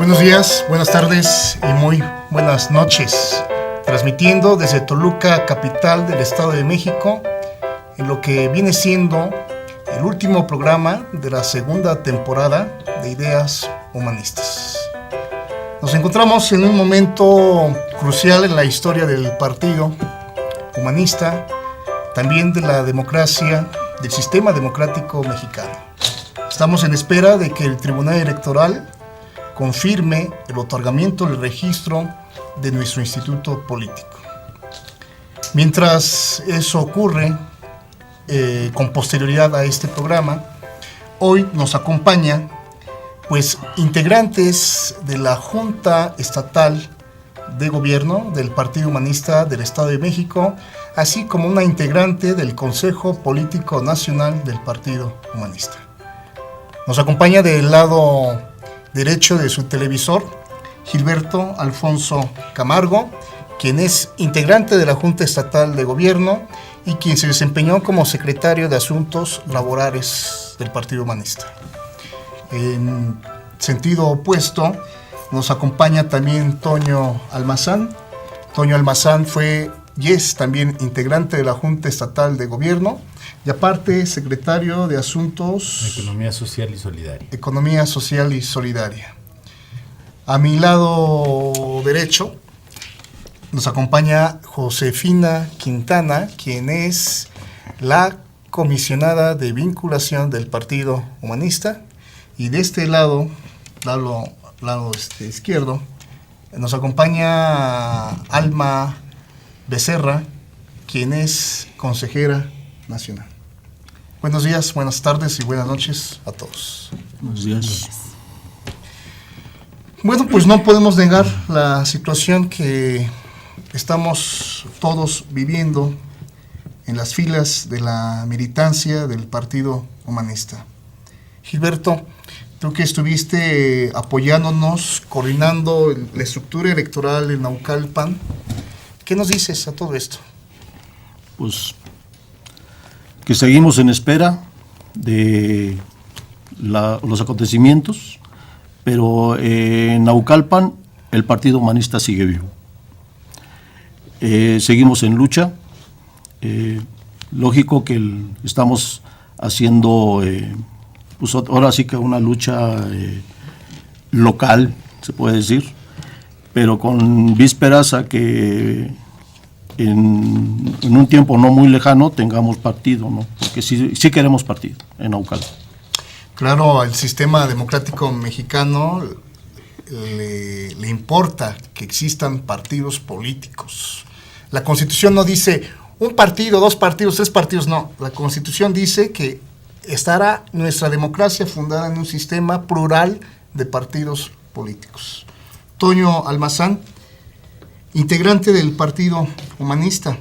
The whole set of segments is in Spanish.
Buenos días, buenas tardes y muy buenas noches. Transmitiendo desde Toluca, capital del Estado de México, en lo que viene siendo el último programa de la segunda temporada de Ideas Humanistas. Nos encontramos en un momento crucial en la historia del Partido Humanista, también de la democracia, del sistema democrático mexicano. Estamos en espera de que el Tribunal Electoral confirme el otorgamiento del registro de nuestro instituto político. Mientras eso ocurre, con posterioridad a este programa, hoy nos acompaña integrantes de la Junta Estatal de Gobierno del Partido Humanista del Estado de México, así como una integrante del Consejo Político Nacional del Partido Humanista. Nos acompaña del lado derecho de su televisor Gilberto Alfonso Camargo, quien es integrante de la Junta Estatal de Gobierno y quien se desempeñó como secretario de Asuntos Laborales del Partido Humanista. En sentido opuesto, nos acompaña también Toño Almazán. Toño Almazán fue y es también integrante de la Junta Estatal de Gobierno y aparte secretario de Asuntos... Economía Social y Solidaria. Economía Social y Solidaria. A mi lado derecho nos acompaña Josefina Quintana, quien es la comisionada de vinculación del Partido Humanista. Y de este lado izquierdo, nos acompaña Alma Becerra, quien es consejera nacional. Buenos días, buenas tardes y buenas noches a todos. Buenos días. Bueno, pues no podemos negar la situación que estamos todos viviendo en las filas de la militancia del Partido Humanista. Gilberto, tú que estuviste apoyándonos, coordinando la estructura electoral en Naucalpan, ¿qué nos dices a todo esto? Pues que seguimos en espera de los acontecimientos, pero en Naucalpan el Partido Humanista sigue vivo. Seguimos en lucha. Lógico que estamos haciendo, pues ahora sí que una lucha local, se puede decir, pero con vísperas a que en un tiempo no muy lejano tengamos partido, ¿no? Porque sí queremos partido en Naucalpan. Claro, al sistema democrático mexicano le importa que existan partidos políticos. La Constitución no dice un partido, dos partidos, tres partidos, no. La Constitución dice que estará nuestra democracia fundada en un sistema plural de partidos políticos. Toño Almazán, integrante del Partido Humanista,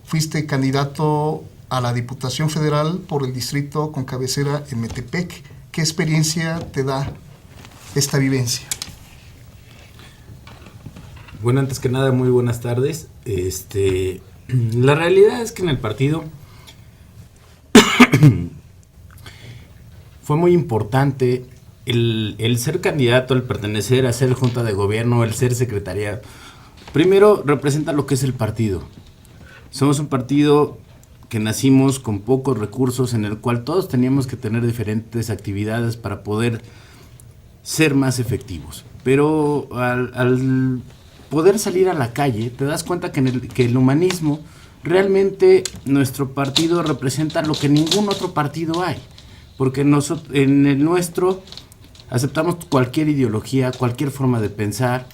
fuiste candidato a la Diputación Federal por el distrito con cabecera en Metepec. ¿Qué experiencia te da esta vivencia? Bueno, antes que nada, muy buenas tardes. La realidad es que en el partido fue muy importante el ser candidato, el pertenecer a ser junta de gobierno, el ser secretariado. Primero, representa lo que es el partido. Somos un partido que nacimos con pocos recursos, en el cual todos teníamos que tener diferentes actividades para poder ser más efectivos. Pero al poder salir a la calle, te das cuenta que el humanismo, realmente nuestro partido representa lo que ningún otro partido hay. Porque nosotros, en el nuestro, aceptamos cualquier ideología, cualquier forma de pensar.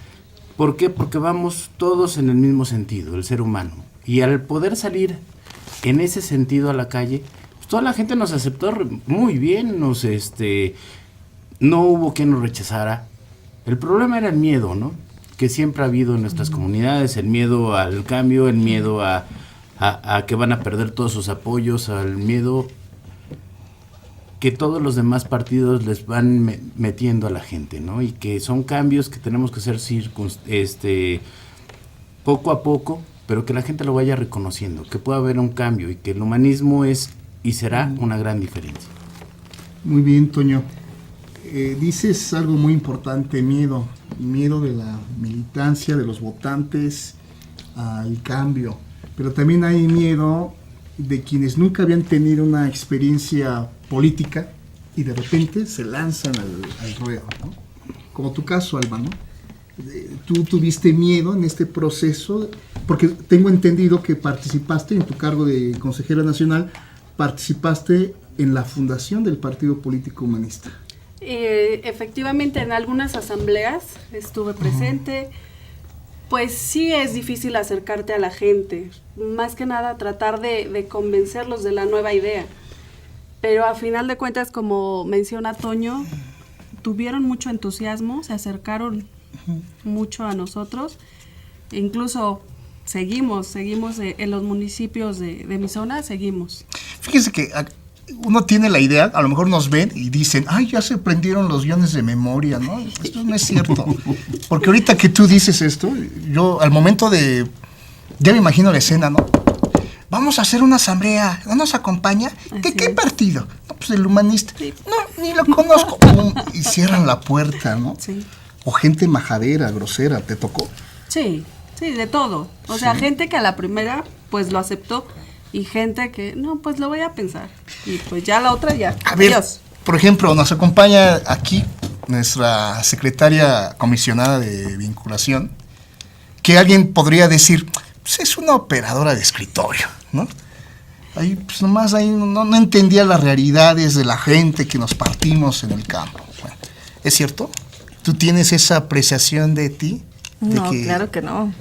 ¿Por qué? Porque vamos todos en el mismo sentido, el ser humano. Y al poder salir en ese sentido a la calle, pues toda la gente nos aceptó muy bien, no hubo quien nos rechazara. El problema era el miedo, ¿no? Que siempre ha habido en nuestras comunidades, el miedo al cambio, el miedo a que van a perder todos sus apoyos, al miedo que todos los demás partidos les van metiendo a la gente, ¿no? Y que son cambios que tenemos que hacer poco a poco, pero que la gente lo vaya reconociendo, que pueda haber un cambio y que el humanismo es y será una gran diferencia. Muy bien, Toño. Dices algo muy importante, miedo de la militancia, de los votantes al cambio, pero también hay miedo de quienes nunca habían tenido una experiencia política y de repente se lanzan al ruedo, ¿no? Como tu caso, Alba, ¿no? Tú tuviste miedo en este proceso, porque tengo entendido que participaste en tu cargo de consejera nacional, participaste en la fundación del Partido Político Humanista. Efectivamente, en algunas asambleas estuve presente. Pues sí es difícil acercarte a la gente, más que nada tratar de convencerlos de la nueva idea. Pero a final de cuentas, como menciona Toño, tuvieron mucho entusiasmo, se acercaron mucho a nosotros. Incluso seguimos en los municipios de mi zona, seguimos. Fíjese que uno tiene la idea, a lo mejor nos ven y dicen, ay, ya se prendieron los guiones de memoria, ¿no? Esto no es cierto. Porque ahorita que tú dices esto, yo al momento ya me imagino la escena, ¿no? Vamos a hacer una asamblea, ¿no nos acompaña? ¿Qué partido? No, pues el Humanista. Sí. No, ni lo conozco. Y cierran la puerta, ¿no? Sí. O gente majadera, grosera, ¿te tocó? Sí, de todo. O sea, gente que a la primera, pues lo aceptó. Y gente que, no, pues lo voy a pensar. Y pues ya la otra ya. A ver, por ejemplo, nos acompaña aquí nuestra secretaria comisionada de vinculación, que alguien podría decir, pues es una operadora de escritorio, ¿no? Ahí, pues nomás ahí no entendía las realidades de la gente que nos partimos en el campo. Bueno, ¿es cierto? ¿Tú tienes esa apreciación de ti? No, claro que no.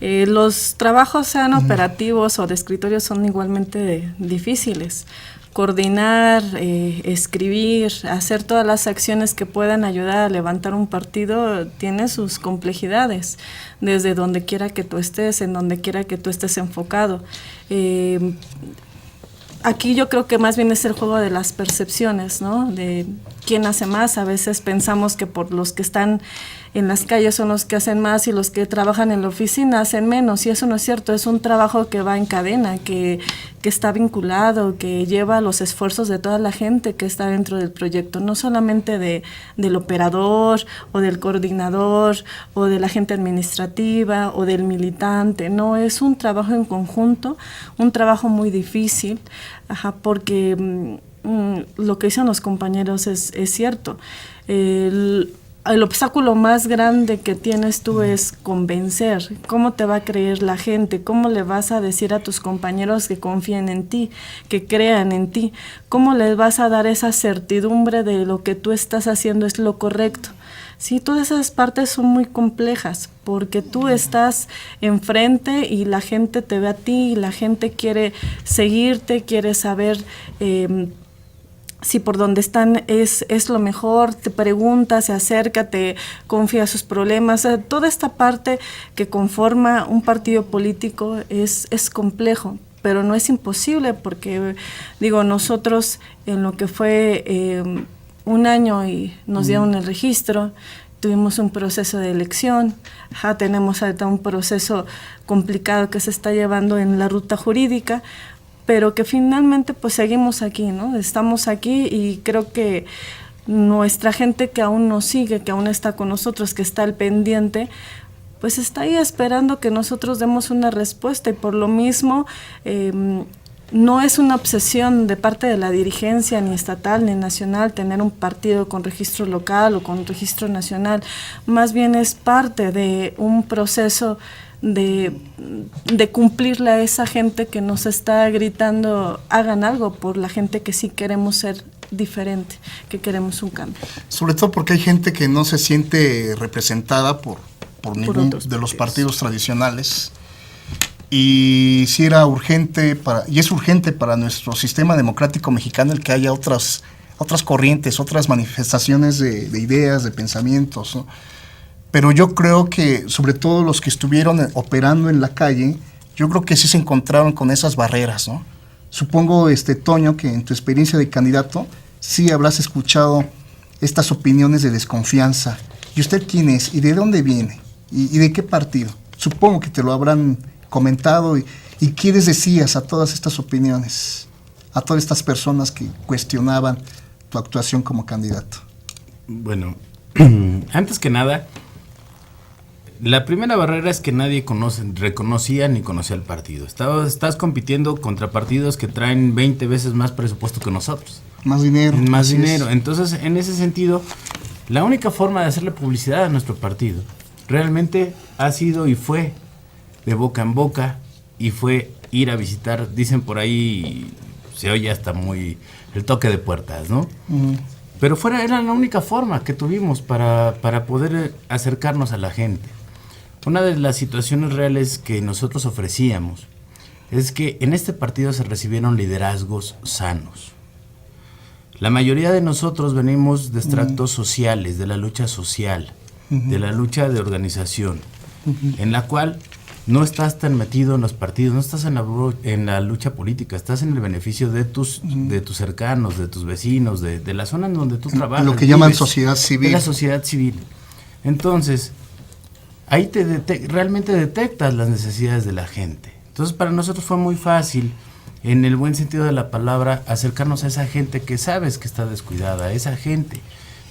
Los trabajos, sean operativos o de escritorio, son igualmente difíciles. Coordinar, escribir, hacer todas las acciones que puedan ayudar a levantar un partido tiene sus complejidades, desde donde quiera que tú estés, en donde quiera que tú estés enfocado. Aquí yo creo que más bien es el juego de las percepciones, ¿no? De quién hace más. A veces pensamos que por los que están en las calles son los que hacen más y los que trabajan en la oficina hacen menos, y eso no es cierto. Es un trabajo que va en cadena, que está vinculado, que lleva los esfuerzos de toda la gente que está dentro del proyecto, no solamente del operador o del coordinador o de la gente administrativa o del militante. No, es un trabajo en conjunto, un trabajo muy difícil, porque lo que dicen los compañeros es cierto. El obstáculo más grande que tienes tú es convencer. ¿Cómo te va a creer la gente? ¿Cómo le vas a decir a tus compañeros que confíen en ti, que crean en ti? ¿Cómo les vas a dar esa certidumbre de lo que tú estás haciendo es lo correcto? Sí, todas esas partes son muy complejas, porque tú estás enfrente y la gente te ve a ti, y la gente quiere seguirte, quiere saber si por donde están es lo mejor, te pregunta, se acerca, te confía sus problemas. Toda esta parte que conforma un partido político es complejo, pero no es imposible, porque nosotros en lo que fue un año y nos dieron el registro, tuvimos un proceso de elección, tenemos ahorita un proceso complicado que se está llevando en la ruta jurídica, pero que finalmente pues seguimos aquí, ¿no? Estamos aquí, y creo que nuestra gente que aún nos sigue, que aún está con nosotros, que está al pendiente, pues está ahí esperando que nosotros demos una respuesta, y por lo mismo no es una obsesión de parte de la dirigencia, ni estatal ni nacional, tener un partido con registro local o con registro nacional. Más bien es parte de un proceso de cumplirle a esa gente que nos está gritando, hagan algo por la gente que sí queremos ser diferente, que queremos un cambio. Sobre todo porque hay gente que no se siente representada por ningún de los partidos tradicionales, y si era urgente y es urgente para nuestro sistema democrático mexicano el que haya otras corrientes, otras manifestaciones de ideas, de pensamientos, ¿no? Pero yo creo que, sobre todo los que estuvieron operando en la calle, yo creo que sí se encontraron con esas barreras, ¿no? Supongo, Toño, que en tu experiencia de candidato sí habrás escuchado estas opiniones de desconfianza. ¿Y usted quién es? ¿Y de dónde viene? ¿Y de qué partido? Supongo que te lo habrán comentado. ¿Y qué les decías a todas estas opiniones? A todas estas personas que cuestionaban tu actuación como candidato. Bueno, antes que nada, la primera barrera es que nadie reconocía ni conocía el partido. Estás compitiendo contra partidos que traen 20 veces más presupuesto que nosotros. Más dinero. Más dinero. Entonces, en ese sentido, la única forma de hacerle publicidad a nuestro partido realmente ha sido y fue de boca en boca, y fue ir a visitar, dicen por ahí, se oye hasta muy el toque de puertas, ¿no? Pero era la única forma que tuvimos para poder acercarnos a la gente. Una de las situaciones reales que nosotros ofrecíamos es que en este partido se recibieron liderazgos sanos. La mayoría de nosotros venimos de estratos sociales, de la lucha social, de la lucha de organización, en la cual no estás tan metido en los partidos, no estás en la lucha política, estás en el beneficio de tus cercanos, de tus vecinos, de la zona en donde tú trabajas. Lo que llaman sociedad civil. De la sociedad civil. Entonces, ahí realmente detectas las necesidades de la gente. Entonces, para nosotros fue muy fácil, en el buen sentido de la palabra, acercarnos a esa gente que sabes que está descuidada. Esa gente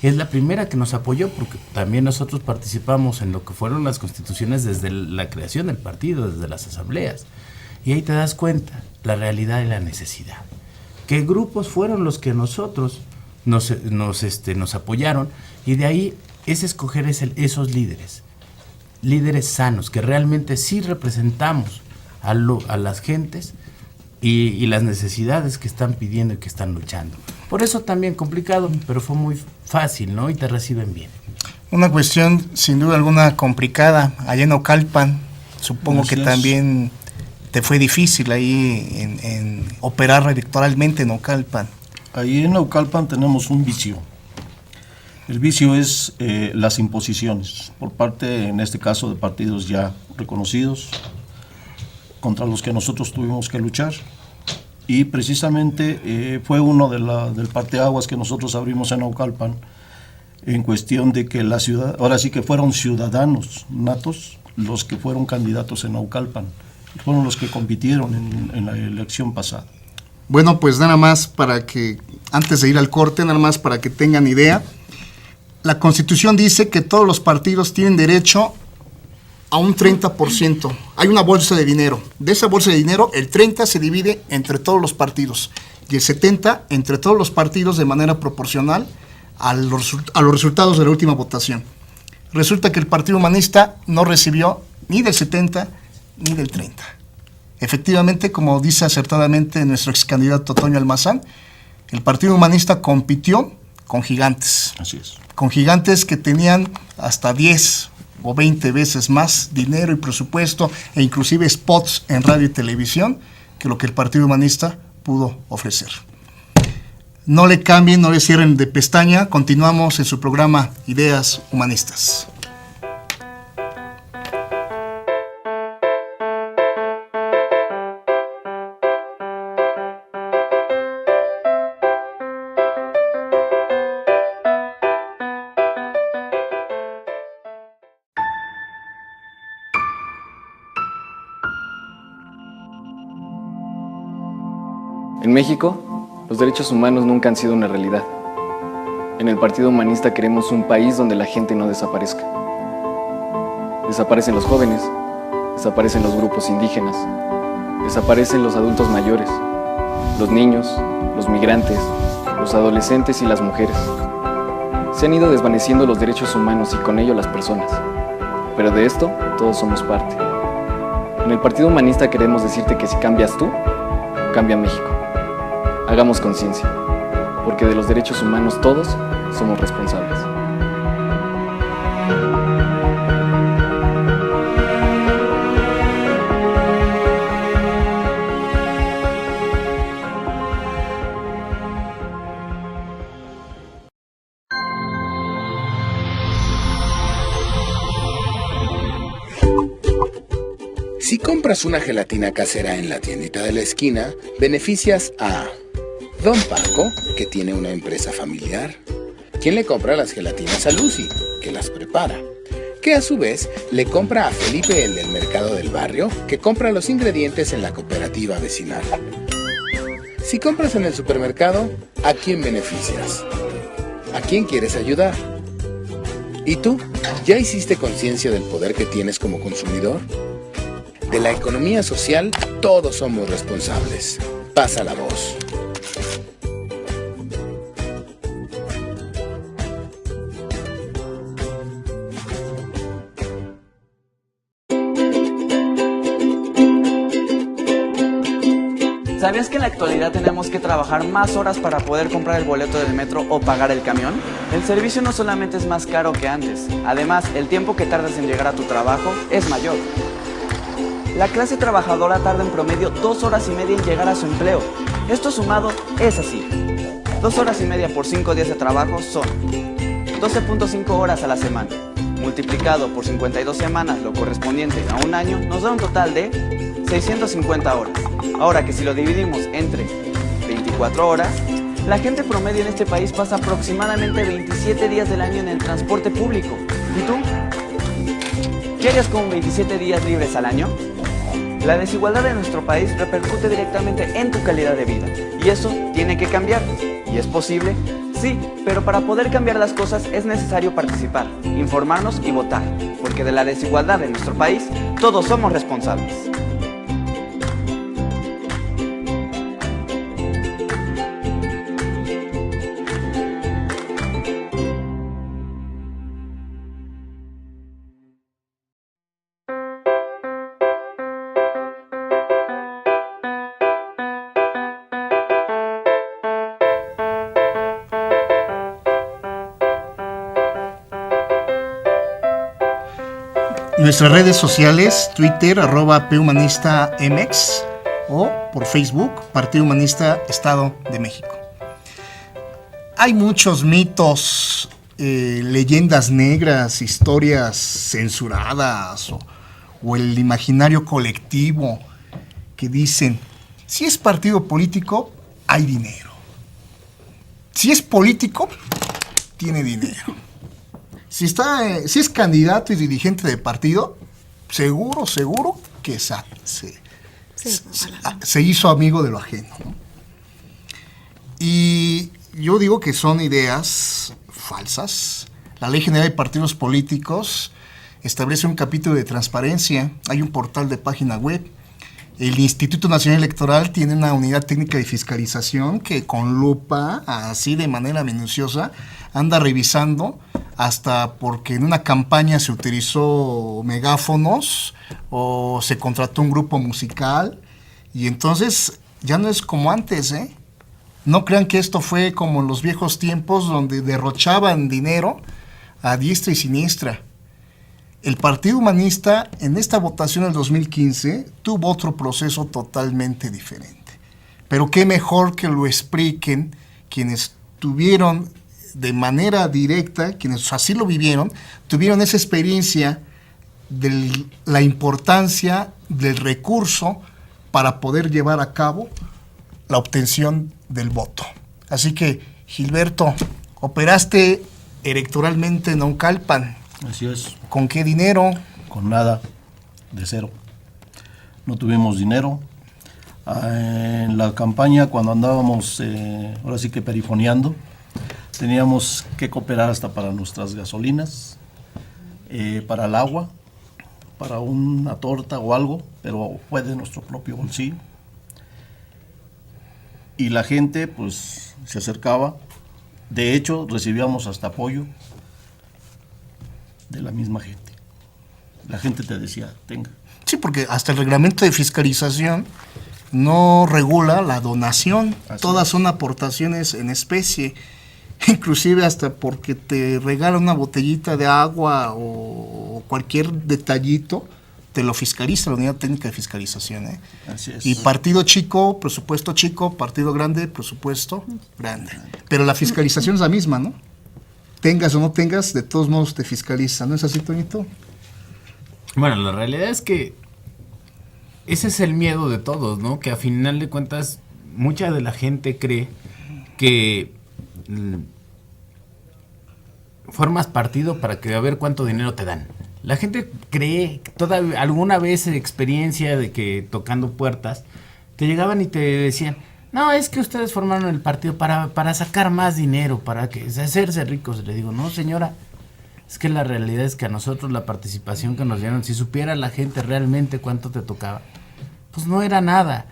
es la primera que nos apoyó, porque también nosotros participamos en lo que fueron las constituciones desde la creación del partido, desde las asambleas. Y ahí te das cuenta la realidad y la necesidad. ¿Qué grupos fueron los que nosotros nos apoyaron? Y de ahí es escoger esos líderes sanos, que realmente sí representamos a las gentes y las necesidades que están pidiendo y que están luchando. Por eso también complicado, pero fue muy fácil, ¿no? Y te reciben bien. Una cuestión sin duda alguna complicada, allá en Naucalpan, supongo que también te fue difícil ahí en operar electoralmente en Naucalpan. Ahí en Naucalpan tenemos un vicio. El vicio es las imposiciones por parte, en este caso, de partidos ya reconocidos, contra los que nosotros tuvimos que luchar. Y precisamente fue uno del parteaguas que nosotros abrimos en Naucalpan, en cuestión de que la ciudad, ahora sí que fueron ciudadanos natos los que fueron candidatos en Naucalpan, fueron los que compitieron en la elección pasada. Bueno, pues nada más para que, antes de ir al corte, nada más para que tengan idea, la Constitución dice que todos los partidos tienen derecho a un 30%. Hay una bolsa de dinero. De esa bolsa de dinero, el 30% se divide entre todos los partidos y el 70% entre todos los partidos de manera proporcional a los resultados de la última votación. Resulta que el Partido Humanista no recibió ni del 70% ni del 30%. Efectivamente, como dice acertadamente nuestro ex candidato Toño Almazán, el Partido Humanista compitió con gigantes. Así es. Con gigantes que tenían hasta 10 o 20 veces más dinero y presupuesto e inclusive spots en radio y televisión que lo que el Partido Humanista pudo ofrecer. No le cambien, no le cierren de pestaña, continuamos en su programa Ideas Humanistas. En México, los derechos humanos nunca han sido una realidad. En el Partido Humanista queremos un país donde la gente no desaparezca. Desaparecen los jóvenes, desaparecen los grupos indígenas, desaparecen los adultos mayores, los niños, los migrantes, los adolescentes y las mujeres. Se han ido desvaneciendo los derechos humanos y con ello las personas. Pero de esto, todos somos parte. En el Partido Humanista queremos decirte que si cambias tú, cambia México. Hagamos conciencia, porque de los derechos humanos todos somos responsables. Si compras una gelatina casera en la tiendita de la esquina, beneficias a Don Paco, que tiene una empresa familiar, quien le compra las gelatinas a Lucy, que las prepara, que a su vez le compra a Felipe, el del mercado del barrio, que compra los ingredientes en la cooperativa vecinal. Si compras en el supermercado, ¿a quién beneficias? ¿A quién quieres ayudar? ¿Y tú? ¿Ya hiciste conciencia del poder que tienes como consumidor? De la economía social, todos somos responsables. Pasa la voz. ¿Sabías que en la actualidad tenemos que trabajar más horas para poder comprar el boleto del metro o pagar el camión? El servicio no solamente es más caro que antes, además el tiempo que tardas en llegar a tu trabajo es mayor. La clase trabajadora tarda en promedio 2 horas y media en llegar a su empleo. Esto sumado es así. 2 horas y media por 5 días de trabajo son 12.5 horas a la semana. Multiplicado por 52 semanas, lo correspondiente a un año, nos da un total de 650 horas. Ahora que si lo dividimos entre 24 horas, la gente promedio en este país pasa aproximadamente 27 días del año en el transporte público. ¿Y tú? ¿Qué harías con 27 días libres al año? La desigualdad en nuestro país repercute directamente en tu calidad de vida. Y eso tiene que cambiar. ¿Y es posible? Sí, pero para poder cambiar las cosas es necesario participar, informarnos y votar. Porque de la desigualdad en nuestro país, todos somos responsables. Nuestras redes sociales, Twitter, @PHumanista_MX o por Facebook, Partido Humanista Estado de México. Hay muchos mitos, leyendas negras, historias censuradas o el imaginario colectivo que dicen, si es partido político, hay dinero. Si es político, tiene dinero. Si es candidato y dirigente de partido, seguro que se hizo amigo de lo ajeno, ¿no? Y yo digo que son ideas falsas. La Ley General de Partidos Políticos establece un capítulo de transparencia, hay un portal de página web. El Instituto Nacional Electoral tiene una unidad técnica de fiscalización que con lupa, así de manera minuciosa, anda revisando hasta porque en una campaña se utilizó megáfonos o se contrató un grupo musical y entonces ya no es como antes, ¿eh? No crean que esto fue como en los viejos tiempos donde derrochaban dinero a diestra y siniestra. El Partido Humanista en esta votación del 2015 tuvo otro proceso totalmente diferente. Pero qué mejor que lo expliquen quienes tuvieron de manera directa, quienes así lo vivieron, tuvieron esa experiencia de la importancia del recurso para poder llevar a cabo la obtención del voto. Así que, Gilberto, operaste electoralmente en Naucalpan. Así es. ¿Con qué dinero? Con nada, de cero. No tuvimos dinero. En la campaña, cuando andábamos, ahora sí que perifoneando, teníamos que cooperar hasta para nuestras gasolinas, para el agua, para una torta o algo, pero fue de nuestro propio bolsillo. Y la gente, pues, se acercaba. De hecho, recibíamos hasta apoyo de la misma gente. La gente te decía, tenga. Sí, porque hasta el reglamento de fiscalización no regula la donación. Así todas son aportaciones en especie. Inclusive hasta porque te regalan una botellita de agua o cualquier detallito, te lo fiscaliza la unidad técnica de fiscalización, ¿eh? Así es. Y partido chico, presupuesto chico, partido grande, presupuesto grande. Pero la fiscalización es la misma, ¿no? Tengas o no tengas, de todos modos te fiscaliza, ¿no es así, Toñito? Bueno, la realidad es que ese es el miedo de todos, ¿no? Que a final de cuentas mucha de la gente cree que formas partido para que a ver cuánto dinero te dan. La gente cree, alguna vez experiencia de que tocando puertas, te llegaban y te decían, No, es que ustedes formaron el partido para sacar más dinero, para hacerse ricos. Le digo, no, señora, es que la realidad es que a nosotros la participación que nos dieron, si supiera la gente realmente cuánto te tocaba, pues no era nada.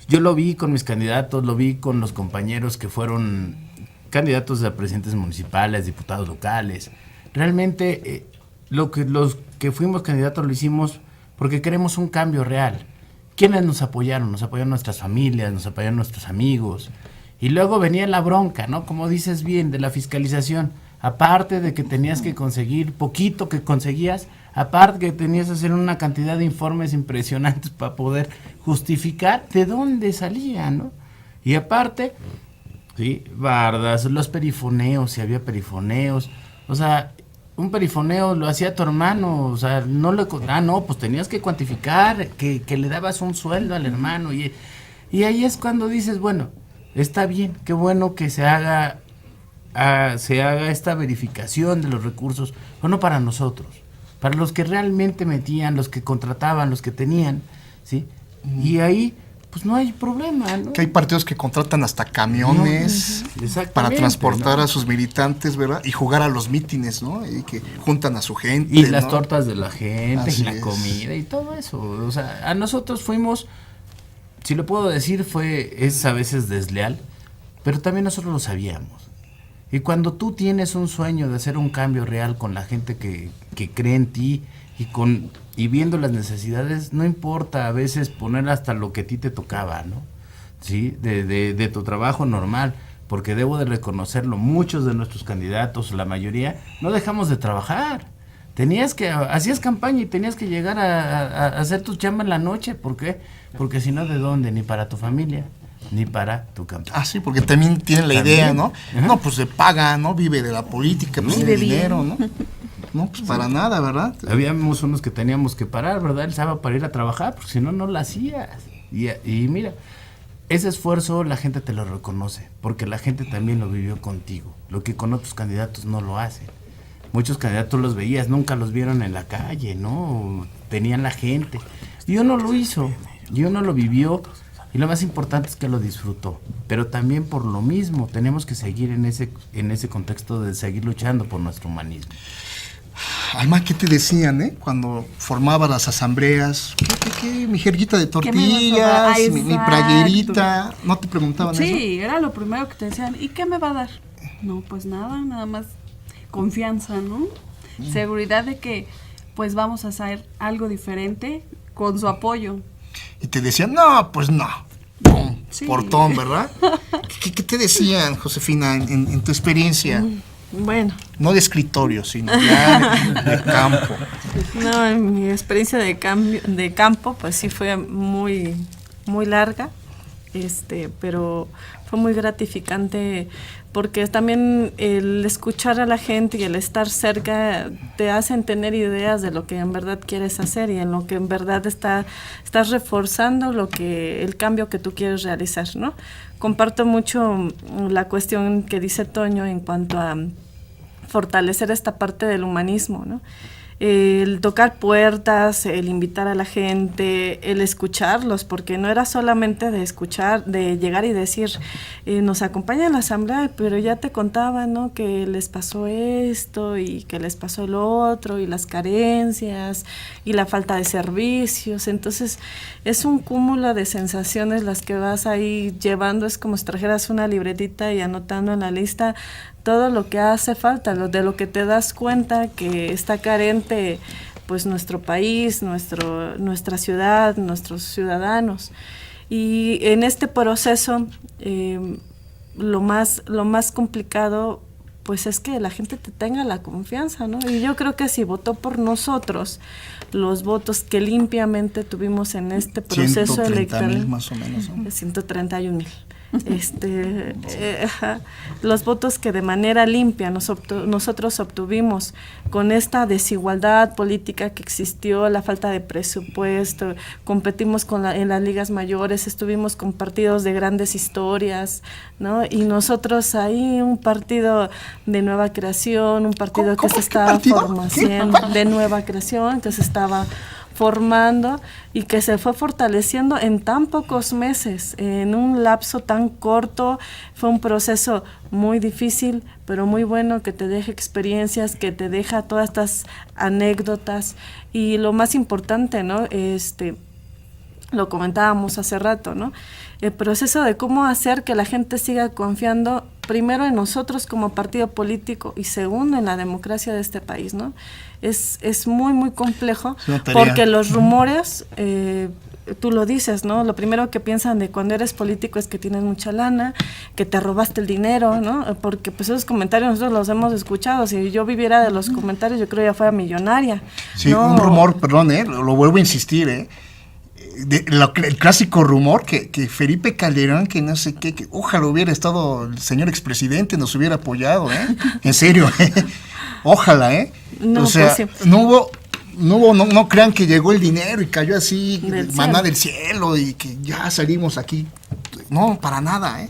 Yo lo vi con mis candidatos, lo vi con los compañeros que fueron candidatos a presidentes municipales, diputados locales. Realmente los que fuimos candidatos lo hicimos porque queremos un cambio real. ¿Quiénes nos apoyaron? Nos apoyaron nuestras familias, nos apoyaron nuestros amigos. Y luego venía la bronca, ¿no? Como dices bien, de la fiscalización. Aparte de que tenías que conseguir poquito que conseguías, aparte que tenías que hacer una cantidad de informes impresionantes para poder justificar de dónde salía, ¿no? Y aparte, sí, bardas, los perifoneos, si había perifoneos, o sea, un perifoneo lo hacía tu hermano, o sea, pues tenías que cuantificar, que le dabas un sueldo al hermano, y ahí es cuando dices, bueno, está bien, qué bueno que se haga esta verificación de los recursos, bueno, para nosotros, para los que realmente metían, los que contrataban, los que tenían, ¿sí? Y ahí, pues no hay problema, ¿no? Que hay partidos que contratan hasta camiones para transportar a sus militantes, ¿verdad? Y jugar a los mítines, ¿no? Y que juntan a su gente, y las ¿no? tortas de la gente, Así y la es. comida, y todo eso. O sea, a nosotros fuimos, si lo puedo decir, es a veces desleal, pero también nosotros lo sabíamos. Y cuando tú tienes un sueño de hacer un cambio real con la gente que cree en ti y viendo las necesidades, no importa a veces poner hasta lo que a ti te tocaba, ¿no? Sí, de tu trabajo normal, porque debo de reconocerlo, muchos de nuestros candidatos, la mayoría, no dejamos de trabajar. Hacías campaña y tenías que llegar a hacer tu chamba en la noche. ¿Por qué? Porque si no, ¿de dónde? Ni para tu familia, ni para tu campaña. Ah, sí, porque también tienen la idea, ¿no? Ajá. No, pues se paga, ¿no? Vive de la política, pues tiene dinero, ¿no? No, pues para nada, ¿verdad? Habíamos unos que teníamos que parar, ¿verdad? El sábado para ir a trabajar, porque si no, no lo hacías. Y mira, ese esfuerzo la gente te lo reconoce, porque la gente también lo vivió contigo, lo que con otros candidatos no lo hacen. Muchos candidatos los veías, nunca los vieron en la calle, ¿no? Tenían la gente. Y uno lo hizo, y uno lo vivió, y lo más importante es que lo disfrutó. Pero también por lo mismo tenemos que seguir en ese contexto de seguir luchando por nuestro humanismo. Alma, ¿qué te decían, cuando formabas las asambleas? ¿Qué? Mi jerguita de tortillas, mi playerita. ¿No te preguntaban eso? Sí, era lo primero que te decían. ¿Y qué me va a dar? No, pues nada más confianza, ¿no? Seguridad de que pues vamos a hacer algo diferente con su apoyo. Y te decían, no, pues no. Pum, Sí. portón, ¿verdad? ¿Qué te decían, Josefina, en tu experiencia? Bueno. No de escritorio, sino ya de campo. No, en mi experiencia de campo, pues sí fue muy, muy larga, pero fue muy gratificante porque también el escuchar a la gente y el estar cerca te hacen tener ideas de lo que en verdad quieres hacer y en lo que en verdad estás reforzando el cambio que tú quieres realizar, ¿no? Comparto mucho la cuestión que dice Toño en cuanto a fortalecer esta parte del humanismo, ¿no? El tocar puertas, el invitar a la gente, el escucharlos, porque no era solamente de escuchar, de llegar y decir, nos acompaña en la asamblea, pero ya te contaban, ¿no? Que les pasó esto y que les pasó lo otro y las carencias y la falta de servicios. Entonces es un cúmulo de sensaciones las que vas ahí llevando, es como si trajeras una libretita y anotando en la lista todo lo que hace falta, de lo que te das cuenta que está carente pues nuestro país, nuestra ciudad, nuestros ciudadanos. Y en este proceso lo más complicado pues es que la gente te tenga la confianza, ¿no? Y yo creo que si votó por nosotros, los votos que limpiamente tuvimos en este proceso 130,000 más o menos, ¿no? 131,000. Los votos que de manera limpia nosotros obtuvimos con esta desigualdad política que existió, la falta de presupuesto, competimos en las ligas mayores, estuvimos con partidos de grandes historias, ¿no? Y nosotros ahí un partido de nueva creación, un partido que se estaba formando, de nueva creación, que se estaba formando y que se fue fortaleciendo en tan pocos meses, en un lapso tan corto. Fue un proceso muy difícil, pero muy bueno, que te deja experiencias, que te deja todas estas anécdotas. Y lo más importante, ¿no? Lo comentábamos hace rato, ¿no? El proceso de cómo hacer que la gente siga confiando, primero en nosotros como partido político y segundo en la democracia de este país, ¿no? Es muy, muy complejo porque los rumores, tú lo dices, ¿no? Lo primero que piensan de cuando eres político es que tienes mucha lana, que te robaste el dinero, ¿no? Porque pues esos comentarios nosotros los hemos escuchado. Si yo viviera de los comentarios, yo creo que ya fuera millonaria. Sí, ¿no? un rumor, perdón, lo vuelvo a insistir, el clásico rumor que Felipe Calderón, que no sé qué, que ojalá hubiera estado el señor expresidente, nos hubiera apoyado, en serio, ojalá, No, o sea, pues sí. no crean que llegó el dinero y cayó así, maná cielo. del cielo y que ya salimos aquí, no, para nada,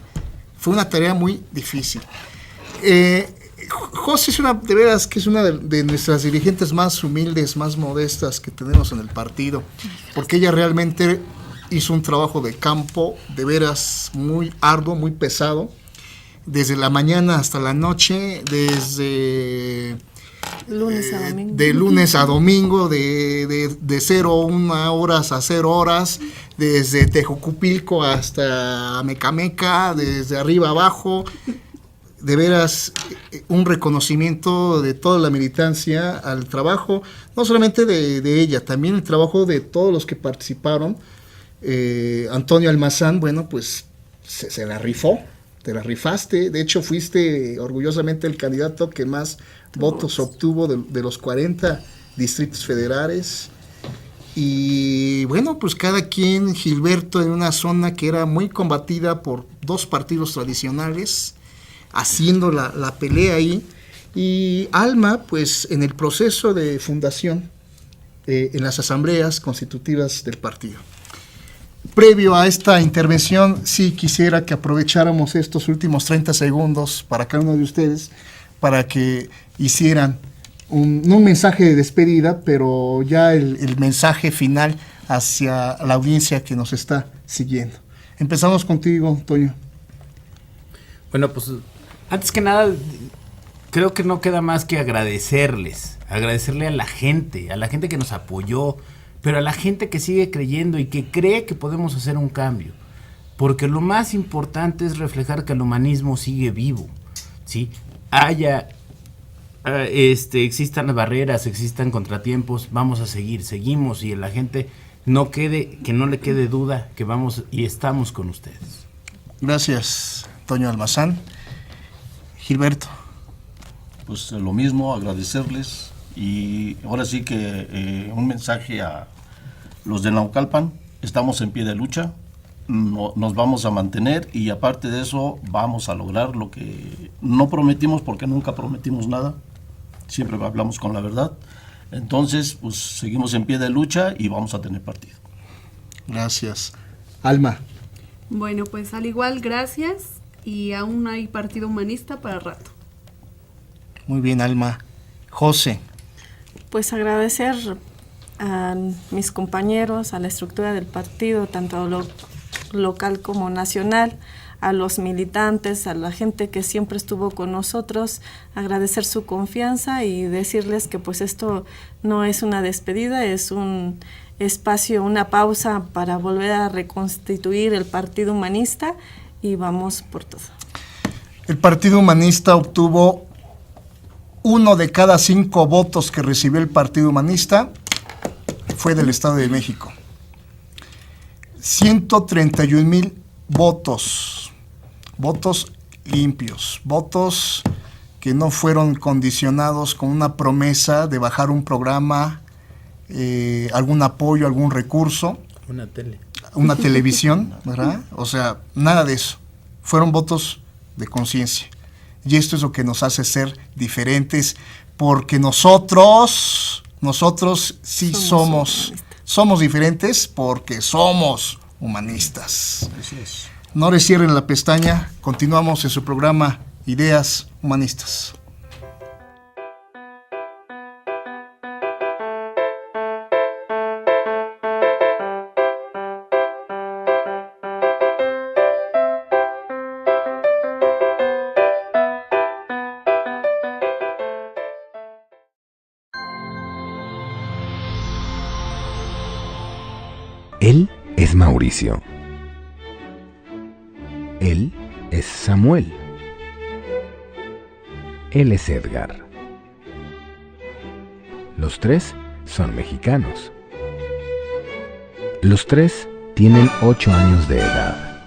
fue una tarea muy difícil. José es de veras que es una de nuestras dirigentes más humildes, más modestas que tenemos en el partido, porque ella realmente hizo un trabajo de campo de veras muy arduo, muy pesado, desde la mañana hasta la noche, desde Lunes a domingo. de lunes a domingo, de 1 horas a 0 horas, desde Tejocupilco hasta Mecameca, desde arriba abajo. De veras, un reconocimiento de toda la militancia al trabajo, no solamente de ella, también el trabajo de todos los que participaron. Antonio Almazán, bueno, pues se la rifó, te la rifaste. De hecho, fuiste orgullosamente el candidato que más votos obtuvo de los 40 distritos federales. Y bueno, pues cada quien, Gilberto, en una zona que era muy combatida por dos partidos tradicionales, haciendo la pelea ahí, y Alma, pues en el proceso de fundación, en las asambleas constitutivas del partido. Previo a esta intervención, sí quisiera que aprovecháramos estos últimos 30 segundos para cada uno de ustedes, para que hicieran no un mensaje de despedida, pero ya el mensaje final hacia la audiencia que nos está siguiendo. Empezamos contigo, Toño. Bueno, pues antes que nada, creo que no queda más que agradecerle a la gente que nos apoyó, pero a la gente que sigue creyendo y que cree que podemos hacer un cambio, porque lo más importante es reflejar que el humanismo sigue vivo, ¿sí? Existan barreras, existan contratiempos, vamos a seguimos, y a la gente que no le quede duda que vamos y estamos con ustedes. Gracias, Toño Almazán. Gilberto. Pues lo mismo, agradecerles, y ahora sí que un mensaje a los de Naucalpan: estamos en pie de lucha, nos vamos a mantener, y aparte de eso vamos a lograr lo que no prometimos, porque nunca prometimos nada, siempre hablamos con la verdad. Entonces, pues seguimos en pie de lucha y vamos a tener partido. Gracias. Alma. Bueno, pues al igual, gracias, y aún hay partido humanista para rato. Muy bien, Alma. José. Pues agradecer a mis compañeros, a la estructura del partido, tanto local como nacional, a los militantes, a la gente que siempre estuvo con nosotros, agradecer su confianza y decirles que pues esto no es una despedida, es un espacio, una pausa para volver a reconstituir el Partido Humanista, y vamos por todo. El Partido Humanista obtuvo 1 de cada 5 votos que recibió el Partido Humanista fue del Estado de México. 131,000 votos limpios, votos que no fueron condicionados con una promesa de bajar un programa, algún apoyo, algún recurso. Una televisión, ¿verdad? O sea, nada de eso. Fueron votos de conciencia. Y esto es lo que nos hace ser diferentes, porque nosotros sí somos diferentes porque somos humanistas. Así es. No le cierren la pestaña, continuamos en su programa Ideas Humanistas. es Mauricio. Él es Samuel. Él es Edgar. Los tres son mexicanos. Los tres tienen 8 años de edad.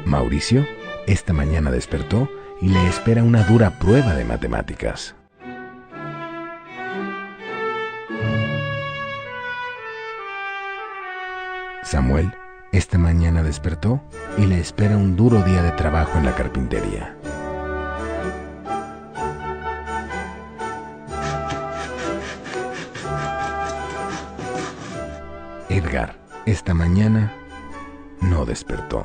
Mauricio esta mañana despertó y le espera una dura prueba de matemáticas. Samuel esta mañana despertó y le espera un duro día de trabajo en la carpintería. Edgar esta mañana no despertó.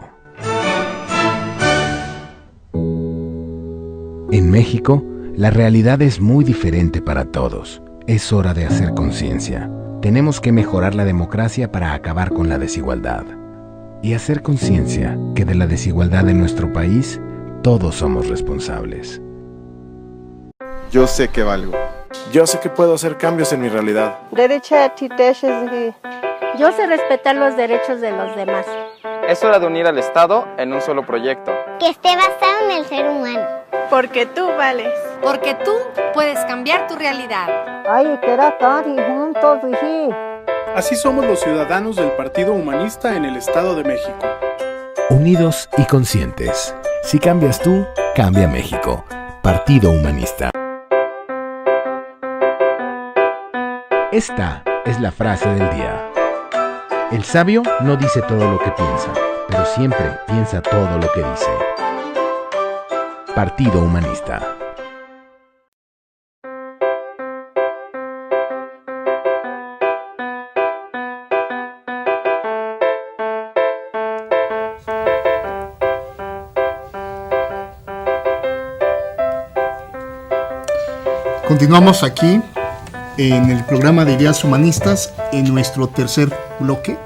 En México, la realidad es muy diferente para todos. Es hora de hacer conciencia. Tenemos que mejorar la democracia para acabar con la desigualdad. Y hacer conciencia que de la desigualdad en nuestro país, todos somos responsables. Yo sé que valgo. Yo sé que puedo hacer cambios en mi realidad. Yo sé respetar los derechos de los demás. Es hora de unir al Estado en un solo proyecto. Que esté basado en el ser humano. Porque tú vales. Porque tú puedes cambiar tu realidad. Así somos los ciudadanos del Partido Humanista en el Estado de México. Unidos y conscientes. Si cambias tú, cambia México. Partido Humanista. Esta es la frase del día. El sabio no dice todo lo que piensa, pero siempre piensa todo lo que dice. Partido Humanista. Continuamos aquí en el programa de Ideas Humanistas en nuestro tercer bloque.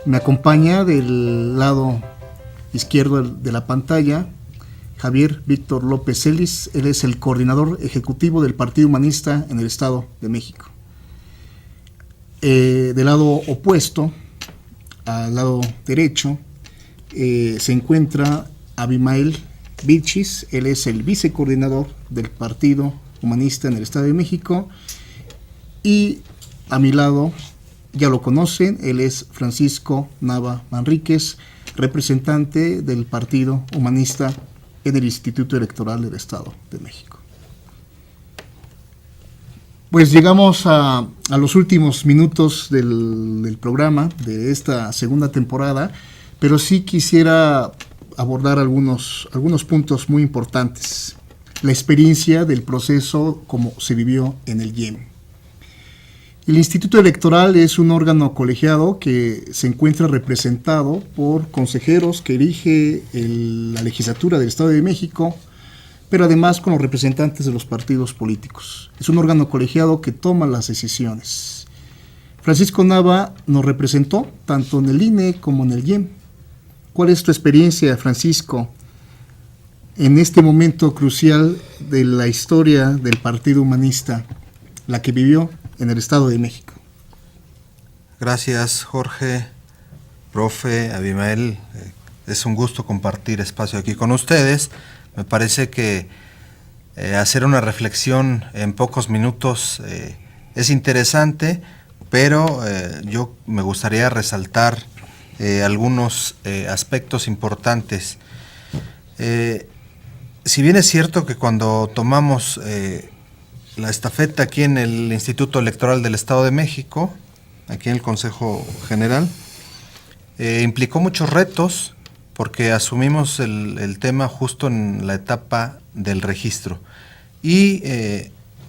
Me acompaña del lado izquierdo de la pantalla Javier Víctor López Celis. Él es el coordinador ejecutivo del Partido Humanista en el Estado de México. Del lado opuesto, al lado derecho, se encuentra Abimael Vilchis. Él es el vicecoordinador del Partido Humanista en el Estado de México. Y a mi lado, ya lo conocen, él es Francisco Nava Manríquez, representante del Partido Humanista en el Instituto Electoral del Estado de México. Pues llegamos a los últimos minutos del programa de esta segunda temporada, pero sí quisiera abordar algunos puntos muy importantes. La experiencia del proceso como se vivió en el IEM. El Instituto Electoral es un órgano colegiado que se encuentra representado por consejeros que elige la legislatura del Estado de México, pero además con los representantes de los partidos políticos. Es un órgano colegiado que toma las decisiones. Francisco Nava nos representó tanto en el INE como en el IEM. ¿Cuál es tu experiencia, Francisco, en este momento crucial de la historia del Partido Humanista, la que vivió en el Estado de México? Gracias, Jorge, profe, Abimael. Es un gusto compartir espacio aquí con ustedes. Me parece que hacer una reflexión en pocos minutos es interesante, pero yo me gustaría resaltar algunos aspectos importantes. Si bien es cierto que cuando tomamos la estafeta aquí en el Instituto Electoral del Estado de México, aquí en el Consejo General, implicó muchos retos porque asumimos el tema justo en la etapa del registro y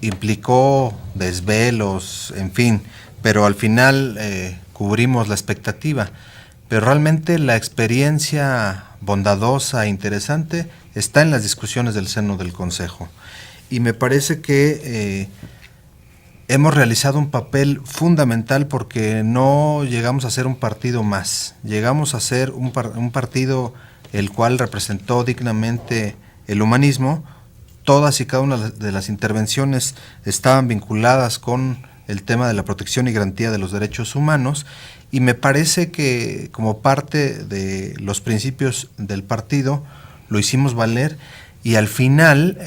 implicó desvelos, en fin, pero al final cubrimos la expectativa. Pero realmente la experiencia bondadosa e interesante está en las discusiones del seno del Consejo. Y me parece que hemos realizado un papel fundamental porque no llegamos a ser un partido más, llegamos a ser un partido el cual representó dignamente el humanismo. Todas y cada una de las intervenciones estaban vinculadas con el tema de la protección y garantía de los derechos humanos, y me parece que como parte de los principios del partido lo hicimos valer, y al final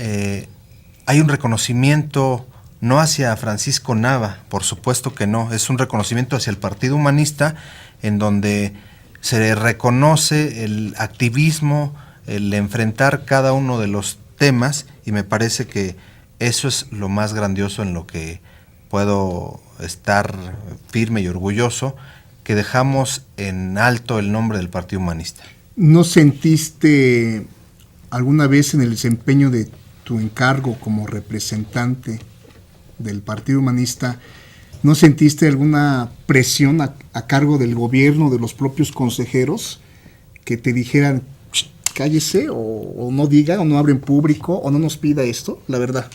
hay un reconocimiento no hacia Francisco Nava, por supuesto que no, es un reconocimiento hacia el Partido Humanista, en donde se reconoce el activismo, el enfrentar cada uno de los temas, y me parece que eso es lo más grandioso en lo que puedo estar firme y orgulloso, que dejamos en alto el nombre del Partido Humanista. ¿No sentiste alguna vez en el desempeño de tu encargo como representante del Partido Humanista, no sentiste alguna presión a cargo del gobierno, de los propios consejeros, que te dijeran, cállese, o no diga, o no hable en público, o no nos pida esto, la verdad?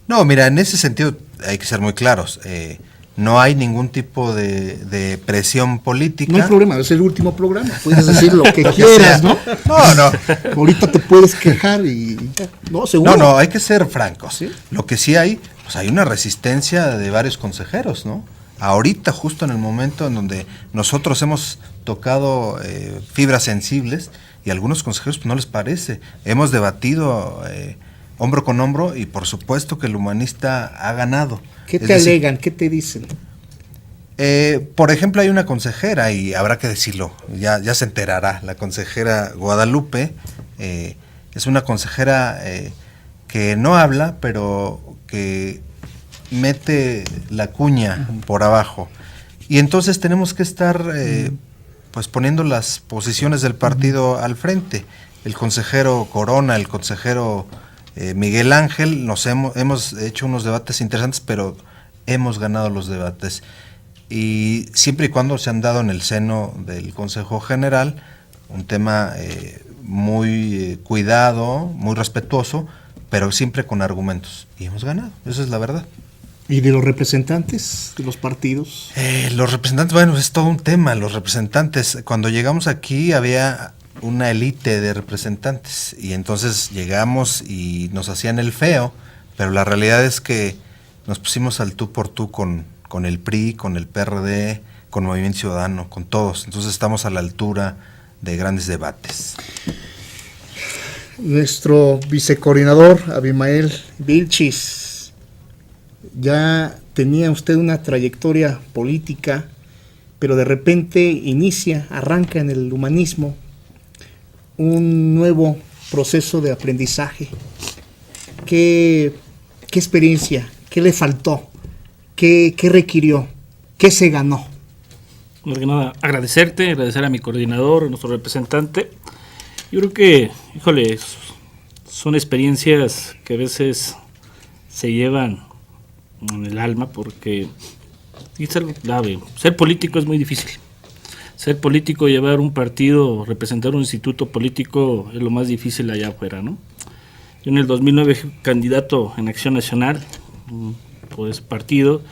No, mira, en ese sentido hay que ser muy claros. No hay ningún tipo de presión política. No hay problema, es el último programa, puedes decir lo que quieras, ¿no? No. Ahorita te puedes quejar y... No, seguro. No, hay que ser francos. ¿Sí? Lo que sí hay, pues hay una resistencia de varios consejeros, ¿no? Ahorita, justo en el momento en donde nosotros hemos tocado fibras sensibles, y a algunos consejeros pues no les parece. Hemos debatido hombro con hombro, y por supuesto que el humanista ha ganado. ¿Qué te alegan? ¿Qué te dicen? Por ejemplo, hay una consejera, y habrá que decirlo, ya se enterará, la consejera Guadalupe, es una consejera que no habla, pero que mete la cuña por abajo. Y entonces tenemos que estar pues poniendo las posiciones del partido al frente. El consejero Corona, el consejero Miguel Ángel, hemos hecho unos debates interesantes, pero hemos ganado los debates. Y siempre y cuando se han dado en el seno del Consejo General, un tema muy cuidado, muy respetuoso, pero siempre con argumentos. Y hemos ganado, esa es la verdad. ¿Y de los representantes de los partidos? Los representantes, bueno, es todo un tema. Los representantes, cuando llegamos aquí había una élite de representantes, y entonces llegamos y nos hacían el feo, pero la realidad es que nos pusimos al tú por tú con el PRI, con el PRD, con Movimiento Ciudadano, con todos. Entonces estamos a la altura de grandes debates. Nuestro vicecoordinador, Abimael Vilchis, ya tenía usted una trayectoria política, pero de repente arranca en el humanismo un nuevo proceso de aprendizaje. ¿Qué experiencia? ¿Qué le faltó? ¿Qué requirió? ¿Qué se ganó? Más que nada, agradecer a mi coordinador, a nuestro representante. Yo creo que, híjole, son experiencias que a veces se llevan en el alma, porque es algo clave. Ser político es muy difícil. Ser político, llevar un partido, representar un instituto político es lo más difícil allá afuera, ¿no? Yo en el 2009 fui candidato en Acción Nacional por ese partido,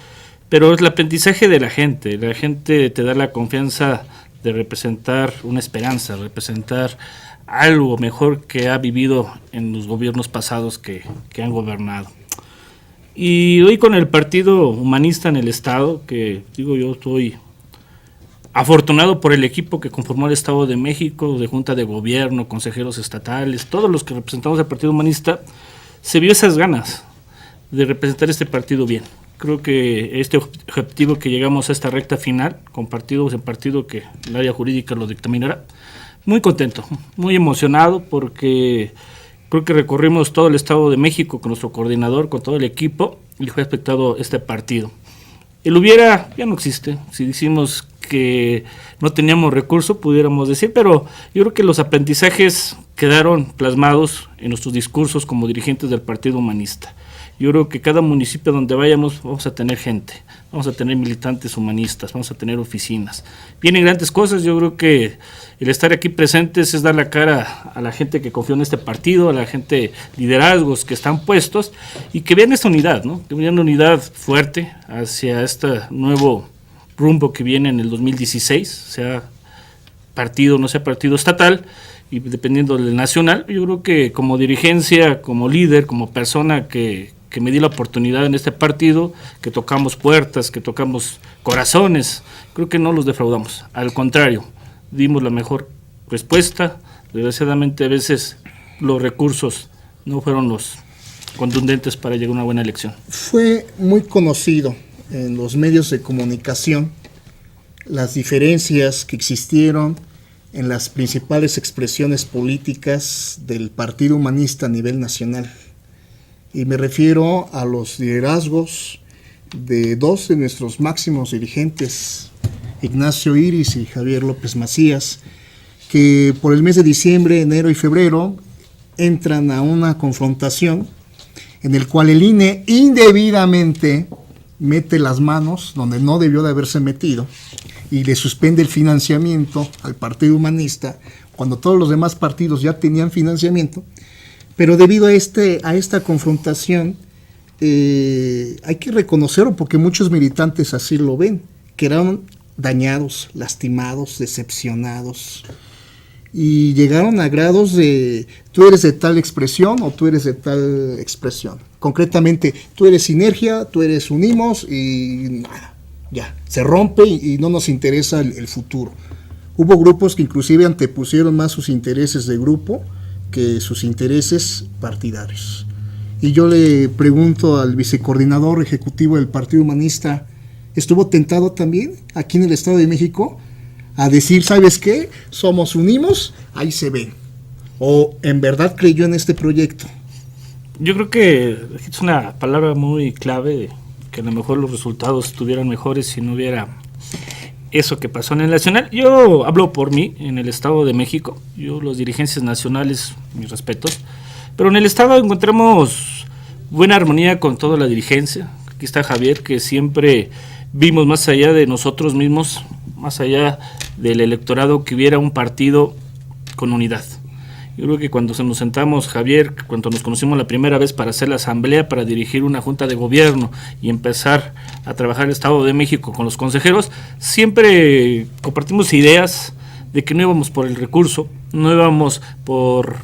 pero es el aprendizaje de la gente te da la confianza de representar una esperanza, representar algo mejor que ha vivido en los gobiernos pasados que han gobernado. Y hoy con el Partido Humanista en el Estado, que digo yo estoy afortunado por el equipo que conformó el Estado de México, de Junta de Gobierno, consejeros estatales, todos los que representamos al Partido Humanista, se vio esas ganas de representar este partido bien. Creo que este objetivo que llegamos a esta recta final, con partidos en partido que el área jurídica lo dictaminará, muy contento, muy emocionado, porque creo que recorrimos todo el Estado de México con nuestro coordinador, con todo el equipo, y fue aspectado este partido. El hubiera ya no existe. Si decimos que no teníamos recursos, pudiéramos decir, pero yo creo que los aprendizajes quedaron plasmados en nuestros discursos como dirigentes del Partido Humanista. Yo creo que cada municipio donde vayamos vamos a tener gente, vamos a tener militantes humanistas, vamos a tener oficinas. Vienen grandes cosas. Yo creo que el estar aquí presentes es dar la cara a la gente que confió en este partido, a la gente, liderazgos que están puestos, y que vean esta unidad, ¿no? Que vean una unidad fuerte hacia este nuevo rumbo que viene en el 2016, sea partido, no sea partido estatal, y dependiendo del nacional. Yo creo que como dirigencia, como líder, como persona que que me di la oportunidad en este partido, que tocamos puertas, que tocamos corazones, creo que no los defraudamos, al contrario, dimos la mejor respuesta. Desgraciadamente a veces los recursos no fueron los contundentes para llegar a una buena elección. Fue muy conocido en los medios de comunicación las diferencias que existieron en las principales expresiones políticas del Partido Humanista a nivel nacional. Y me refiero a los liderazgos de dos de nuestros máximos dirigentes, Ignacio Iris y Javier López Macías, que por el mes de diciembre, enero y febrero entran a una confrontación en el cual el INE indebidamente mete las manos donde no debió de haberse metido y le suspende el financiamiento al Partido Humanista cuando todos los demás partidos ya tenían financiamiento. Pero debido a esta confrontación, hay que reconocerlo porque muchos militantes así lo ven, quedaron dañados, lastimados, decepcionados, y llegaron a grados de tú eres de tal expresión o tú eres de tal expresión. Concretamente, tú eres Sinergia, tú eres Unimos y nada, ya, se rompe y no nos interesa el futuro. Hubo grupos que inclusive antepusieron más sus intereses de grupo que sus intereses partidarios. Y yo le pregunto al vicecoordinador ejecutivo del Partido Humanista, ¿estuvo tentado también aquí en el Estado de México a decir, ¿sabes qué? Somos Unimos, ahí se ven? ¿O en verdad creyó en este proyecto? Yo creo que es una palabra muy clave, que a lo mejor los resultados estuvieran mejores si no hubiera eso que pasó en el Nacional. Yo hablo por mí, en el Estado de México, yo los dirigentes nacionales, mis respetos, pero en el Estado encontramos buena armonía con toda la dirigencia. Aquí está Javier, que siempre vimos más allá de nosotros mismos, más allá del electorado, que hubiera un partido con unidad. Yo creo que cuando nos sentamos, Javier, cuando nos conocimos la primera vez para hacer la asamblea, para dirigir una junta de gobierno y empezar a trabajar el Estado de México con los consejeros, siempre compartimos ideas de que no íbamos por el recurso, no íbamos por,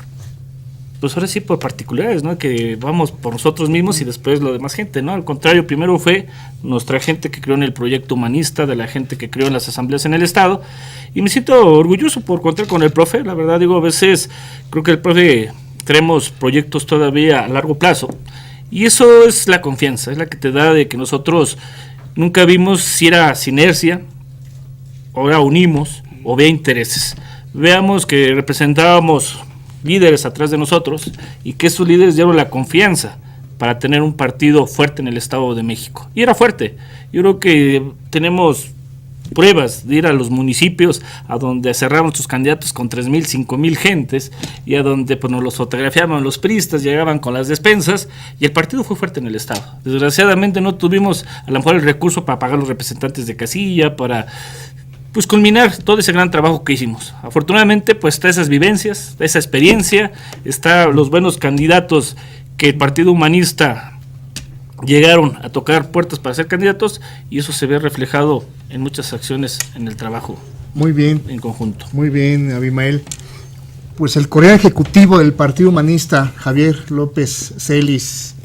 pues ahora sí por particulares, ¿no? Que vamos por nosotros mismos y después lo demás gente, ¿no? Al contrario, primero fue nuestra gente que creó en el proyecto humanista, de la gente que creó en las asambleas en el Estado, y me siento orgulloso por contar con el profe. La verdad, digo, a veces creo que el profe tenemos proyectos todavía a largo plazo, y eso es la confianza, es la que te da de que nosotros nunca vimos si era sinergia, ahora unimos, o vea intereses. Veamos que representábamos líderes atrás de nosotros y que esos líderes dieron la confianza para tener un partido fuerte en el Estado de México. Y era fuerte. Yo creo que tenemos pruebas de ir a los municipios a donde cerraban sus candidatos con 3,000, 5,000 gentes, y a donde pues, nos los fotografiaban los priistas, llegaban con las despensas, y el partido fue fuerte en el Estado. Desgraciadamente no tuvimos a lo mejor el recurso para pagar los representantes de casilla, para pues culminar todo ese gran trabajo que hicimos. Afortunadamente pues está esas vivencias, esa experiencia, está los buenos candidatos que el Partido Humanista llegaron a tocar puertas para ser candidatos, y eso se ve reflejado en muchas acciones en el trabajo. Muy bien. En conjunto. Muy bien, Abimael. Pues el coordinador ejecutivo del Partido Humanista, Javier López Celis,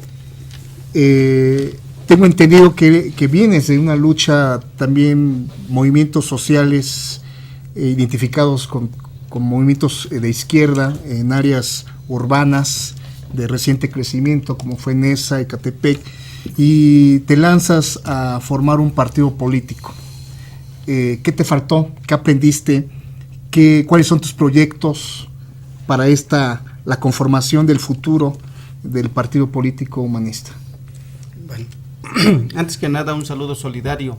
tengo entendido que vienes de una lucha también, movimientos sociales identificados con movimientos de izquierda en áreas urbanas de reciente crecimiento, como fue Nesa, Ecatepec, y te lanzas a formar un partido político. ¿Qué te faltó? ¿Qué aprendiste? ¿Cuáles son tus proyectos para la conformación del futuro del Partido Político Humanista? Bueno, antes que nada, un saludo solidario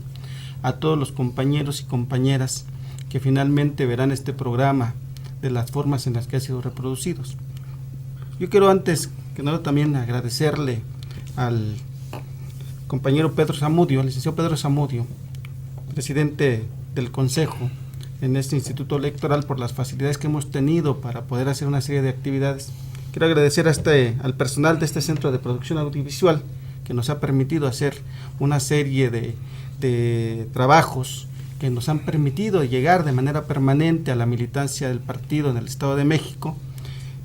a todos los compañeros y compañeras que finalmente verán este programa de las formas en las que ha sido reproducido. Yo quiero antes que nada también agradecerle al compañero Pedro Zamudio, al licenciado Pedro Zamudio, presidente del Consejo en este Instituto Electoral, por las facilidades que hemos tenido para poder hacer una serie de actividades. Quiero agradecer al personal de este Centro de Producción Audiovisual, que nos ha permitido hacer una serie de trabajos que nos han permitido llegar de manera permanente a la militancia del partido en el Estado de México.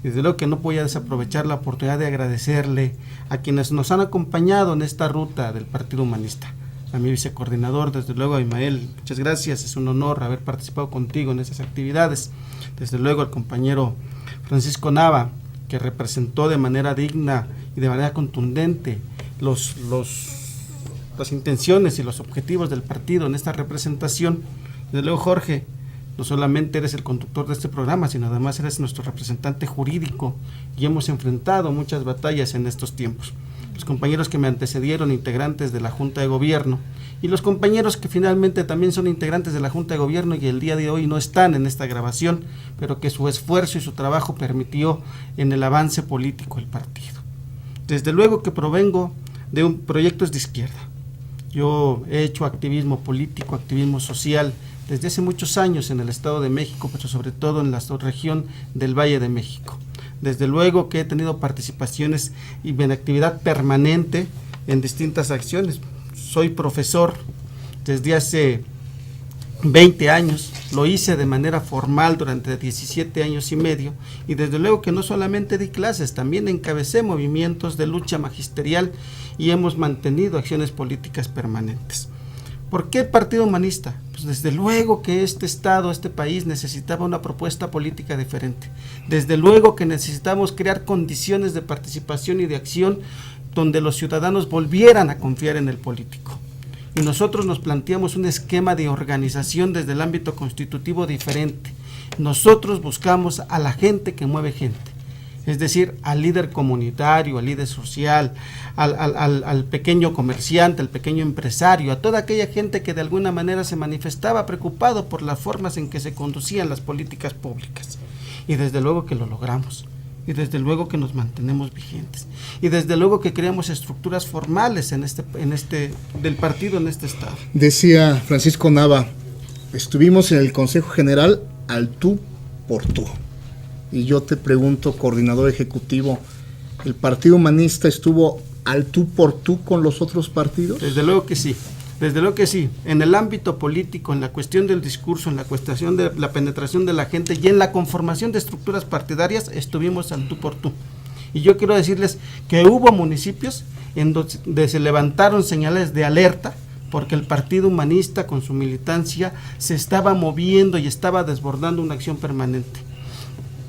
Y desde luego que no voy a desaprovechar la oportunidad de agradecerle a quienes nos han acompañado en esta ruta del Partido Humanista. A mi vicecoordinador, desde luego a Ismael, muchas gracias, es un honor haber participado contigo en esas actividades. Desde luego al compañero Francisco Nava, que representó de manera digna y de manera contundente las intenciones y los objetivos del partido en esta representación. Desde luego, Jorge, no solamente eres el conductor de este programa, sino además eres nuestro representante jurídico y hemos enfrentado muchas batallas en estos tiempos. Los compañeros que me antecedieron, integrantes de la Junta de Gobierno, y los compañeros que finalmente también son integrantes de la Junta de Gobierno y el día de hoy no están en esta grabación, pero que su esfuerzo y su trabajo permitió en el avance político del partido. Desde luego que provengo de proyectos de izquierda. Yo he hecho activismo político, activismo social, desde hace muchos años en el Estado de México, pero sobre todo en la región del Valle de México. Desde luego que he tenido participaciones y en actividad permanente en distintas acciones. Soy profesor desde hace 20 años, lo hice de manera formal durante 17 años y medio, y desde luego que no solamente di clases, también encabecé movimientos de lucha magisterial y hemos mantenido acciones políticas permanentes. ¿Por qué el Partido Humanista? Pues desde luego que este Estado, este país necesitaba una propuesta política diferente. Desde luego que necesitamos crear condiciones de participación y de acción donde los ciudadanos volvieran a confiar en el político. Y nosotros nos planteamos un esquema de organización desde el ámbito constitutivo diferente. Nosotros buscamos a la gente que mueve gente, es decir, al líder comunitario, al líder social, al pequeño comerciante, al pequeño empresario, a toda aquella gente que de alguna manera se manifestaba preocupado por las formas en que se conducían las políticas públicas. Y desde luego que lo logramos. Y desde luego que nos mantenemos vigentes. Y desde luego que creamos estructuras formales del partido en este estado. Decía Francisco Nava, estuvimos en el Consejo General al tú por tú. Y yo te pregunto, coordinador ejecutivo, ¿el Partido Humanista estuvo al tú por tú con los otros partidos? Desde luego que sí. Desde luego que sí, en el ámbito político, en la cuestión del discurso, en la cuestión de la penetración de la gente y en la conformación de estructuras partidarias, estuvimos al tú por tú. Y yo quiero decirles que hubo municipios en donde se levantaron señales de alerta porque el Partido Humanista con su militancia se estaba moviendo y estaba desbordando una acción permanente.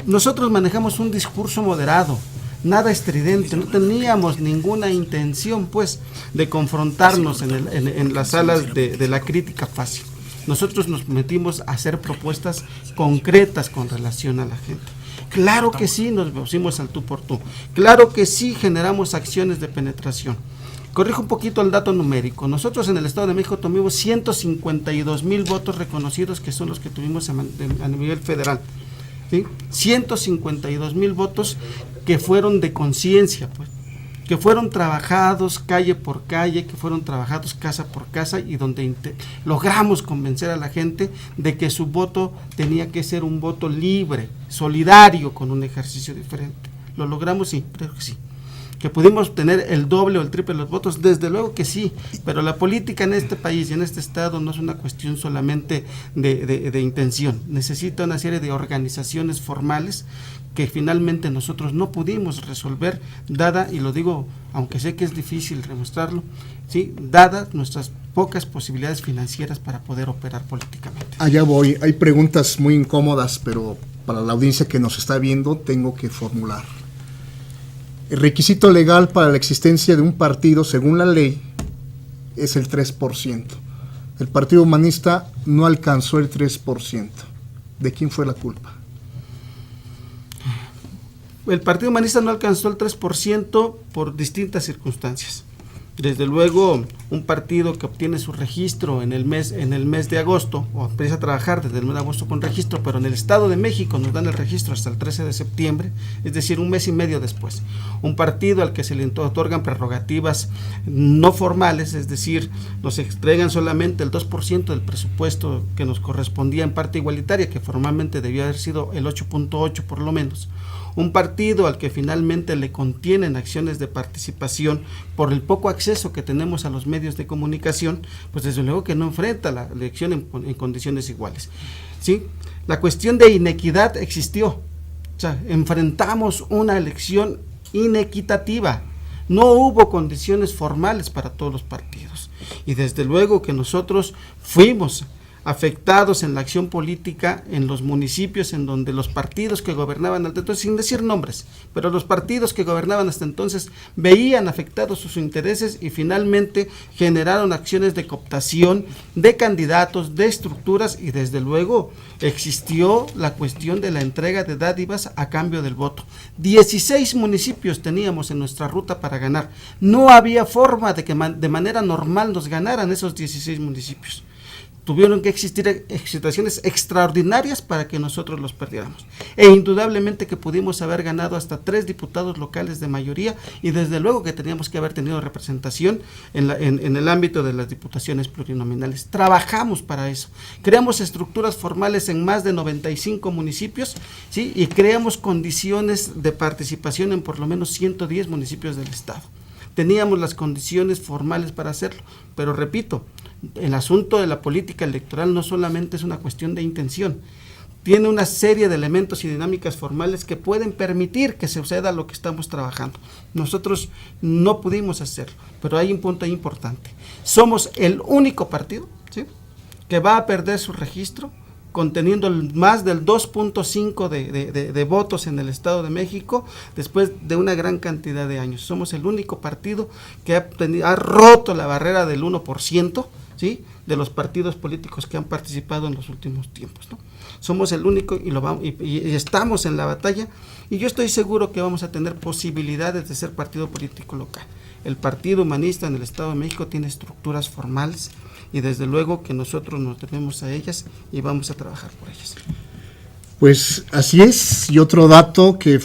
Nosotros manejamos un discurso moderado, nada estridente, no teníamos ninguna intención pues de confrontarnos en las salas de la crítica fácil. Nosotros nos metimos a hacer propuestas concretas con relación a la gente. Claro que sí nos pusimos al tú por tú, claro que sí generamos acciones de penetración. Corrijo un poquito el dato numérico. Nosotros en el Estado de México tuvimos 152,000 votos reconocidos, que son los que tuvimos a nivel federal. ¿Sí? 152,000 votos que fueron de conciencia, pues, que fueron trabajados calle por calle, que fueron trabajados casa por casa y donde logramos convencer a la gente de que su voto tenía que ser un voto libre, solidario, con un ejercicio diferente. ¿Lo logramos? Sí, creo que sí. ¿Que pudimos tener el doble o el triple de los votos? Desde luego que sí, pero la política en este país y en este estado no es una cuestión solamente de intención, necesita una serie de organizaciones formales que finalmente nosotros no pudimos resolver, dada, y lo digo aunque sé que es difícil demostrarlo, ¿sí?, dadas nuestras pocas posibilidades financieras para poder operar políticamente. Allá voy, hay preguntas muy incómodas, pero para la audiencia que nos está viendo tengo que formular. El requisito legal para la existencia de un partido, según la ley, es el 3%. El Partido Humanista no alcanzó el 3%. ¿De quién fue la culpa? El Partido Humanista no alcanzó el 3% por distintas circunstancias. Desde luego, un partido que obtiene su registro en el mes de agosto, o empieza a trabajar desde el mes de agosto con registro, pero en el Estado de México nos dan el registro hasta el 13 de septiembre, es decir, un mes y medio después. Un partido al que se le otorgan prerrogativas no formales, es decir, nos entregan solamente el 2% del presupuesto que nos correspondía en parte igualitaria, que formalmente debió haber sido el 8.8 por lo menos. Un partido al que finalmente le contienen acciones de participación por el poco acceso que tenemos a los medios de comunicación, pues desde luego que no enfrenta la elección en condiciones iguales. ¿Sí? La cuestión de inequidad existió, O sea, enfrentamos una elección inequitativa. No hubo condiciones formales para todos los partidos. Y desde luego que nosotros fuimos afectados en la acción política en los municipios en donde los partidos que gobernaban hasta entonces, sin decir nombres, pero los partidos que gobernaban hasta entonces veían afectados sus intereses y finalmente generaron acciones de cooptación de candidatos, de estructuras, y desde luego existió la cuestión de la entrega de dádivas a cambio del voto. 16 municipios teníamos en nuestra ruta para ganar. No había forma de que de manera normal nos ganaran esos 16 municipios. Tuvieron que existir situaciones extraordinarias para que nosotros los perdiéramos. E indudablemente que pudimos haber ganado hasta 3 diputados locales de mayoría, y desde luego que teníamos que haber tenido representación en el ámbito de las diputaciones plurinominales. Trabajamos para eso. Creamos estructuras formales en más de 95 municipios, ¿sí? Y creamos condiciones de participación en por lo menos 110 municipios del estado. Teníamos las condiciones formales para hacerlo, pero repito, el asunto de la política electoral no solamente es una cuestión de intención, tiene una serie de elementos y dinámicas formales que pueden permitir que se suceda lo que estamos trabajando. Nosotros no pudimos hacerlo, pero hay un punto importante. Somos el único partido, ¿sí?, que va a perder su registro conteniendo más del 2.5 de votos en el Estado de México después de una gran cantidad de años. Somos el único partido que ha roto la barrera del 1%, ¿sí?, de los partidos políticos que han participado en los últimos tiempos, ¿no? Somos el único y estamos en la batalla, y yo estoy seguro que vamos a tener posibilidades de ser partido político local. El Partido Humanista en el Estado de México tiene estructuras formales, y desde luego que nosotros nos debemos a ellas y vamos a trabajar por ellas. Pues así es, y otro dato que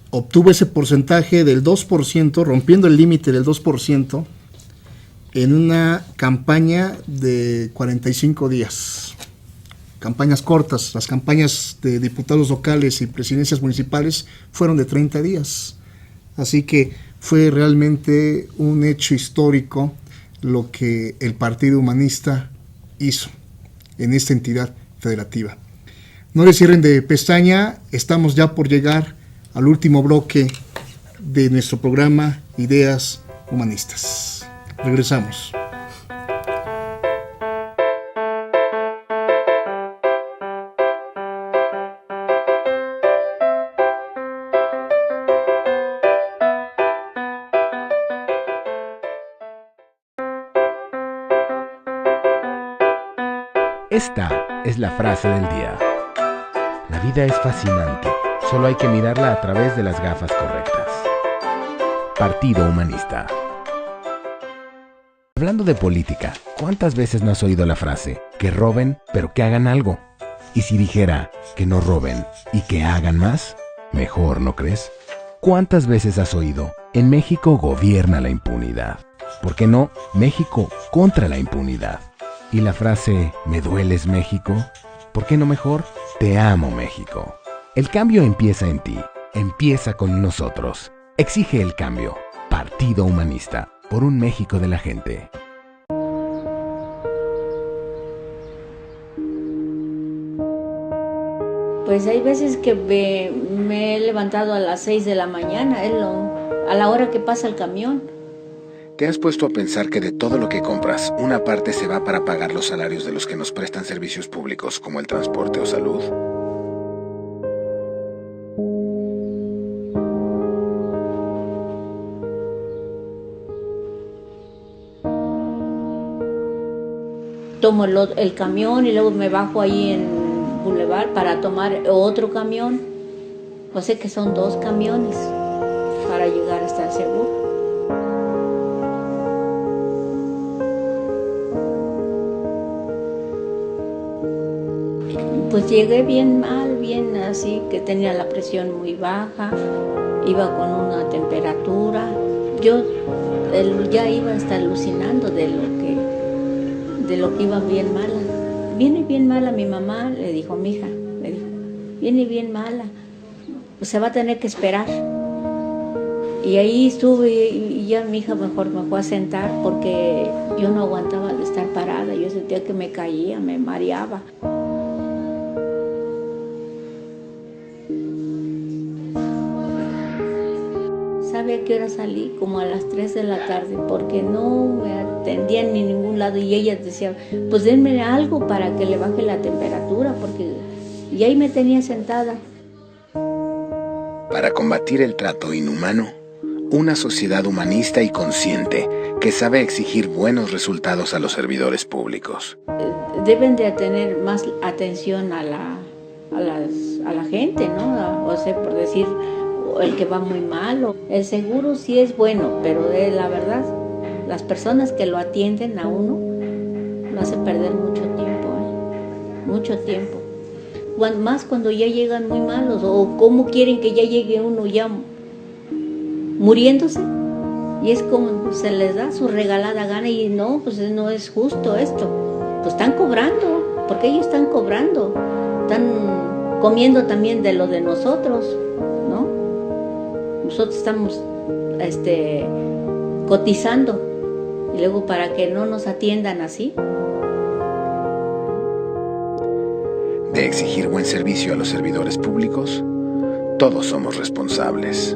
obtuvo ese porcentaje del 2%, rompiendo el límite del 2%, en una campaña de 45 días. Campañas cortas, las campañas de diputados locales y presidencias municipales fueron de 30 días. Así que fue realmente un hecho histórico lo que el Partido Humanista hizo en esta entidad federativa. No le cierren de pestaña, estamos ya por llegar al último bloque de nuestro programa Ideas Humanistas. Regresamos. Esta es la frase del día. La vida es fascinante, solo hay que mirarla a través de las gafas correctas. Partido Humanista. Hablando de política, ¿cuántas veces no has oído la frase, que roben, pero que hagan algo? Y si dijera, que no roben y que hagan más, mejor, ¿no crees? ¿Cuántas veces has oído, en México gobierna la impunidad? ¿Por qué no, México contra la impunidad? Y la frase, ¿me dueles, México? ¿Por qué no mejor? Te amo, México. El cambio empieza en ti, empieza con nosotros. Exige el cambio. Partido Humanista, por un México de la gente. Pues hay veces que me he levantado a las 6 de la mañana, a la hora que pasa el camión. ¿Te has puesto a pensar que de todo lo que compras, una parte se va para pagar los salarios de los que nos prestan servicios públicos como el transporte o salud? Tomo el camión y luego me bajo ahí en Boulevard para tomar otro camión. O sea que son 2 camiones para llegar hasta el seguro. Pues llegué bien mal, bien así, que tenía la presión muy baja, iba con una temperatura. Yo ya iba hasta alucinando de lo que iba bien mala. Viene bien mala mi mamá, le dijo mi hija, viene bien mala, pues se va a tener que esperar. Y ahí estuve y ya mi hija mejor me fue a sentar porque yo no aguantaba de estar parada, yo sentía que me caía, me mareaba. a qué hora salí, como a las 3 de la tarde, porque no me atendían ni en ningún lado, y ellas decían, pues denme algo para que le baje la temperatura, porque... Y ahí me tenía sentada. Para combatir el trato inhumano, una sociedad humanista y consciente que sabe exigir buenos resultados a los servidores públicos. Deben de tener más atención a la gente, ¿no? O sea, por decir, el que va muy mal. El seguro sí es bueno, pero la verdad, las personas que lo atienden a uno lo hacen perder mucho tiempo, mucho tiempo. Más cuando ya llegan muy malos, o cómo quieren que ya llegue uno ya muriéndose, y es como se les da su regalada gana, y no, pues no es justo esto. Pues están cobrando, porque ellos están cobrando, están comiendo también de lo de nosotros, ¿no? Nosotros estamos cotizando, y luego para que no nos atiendan así. De exigir buen servicio a los servidores públicos, todos somos responsables.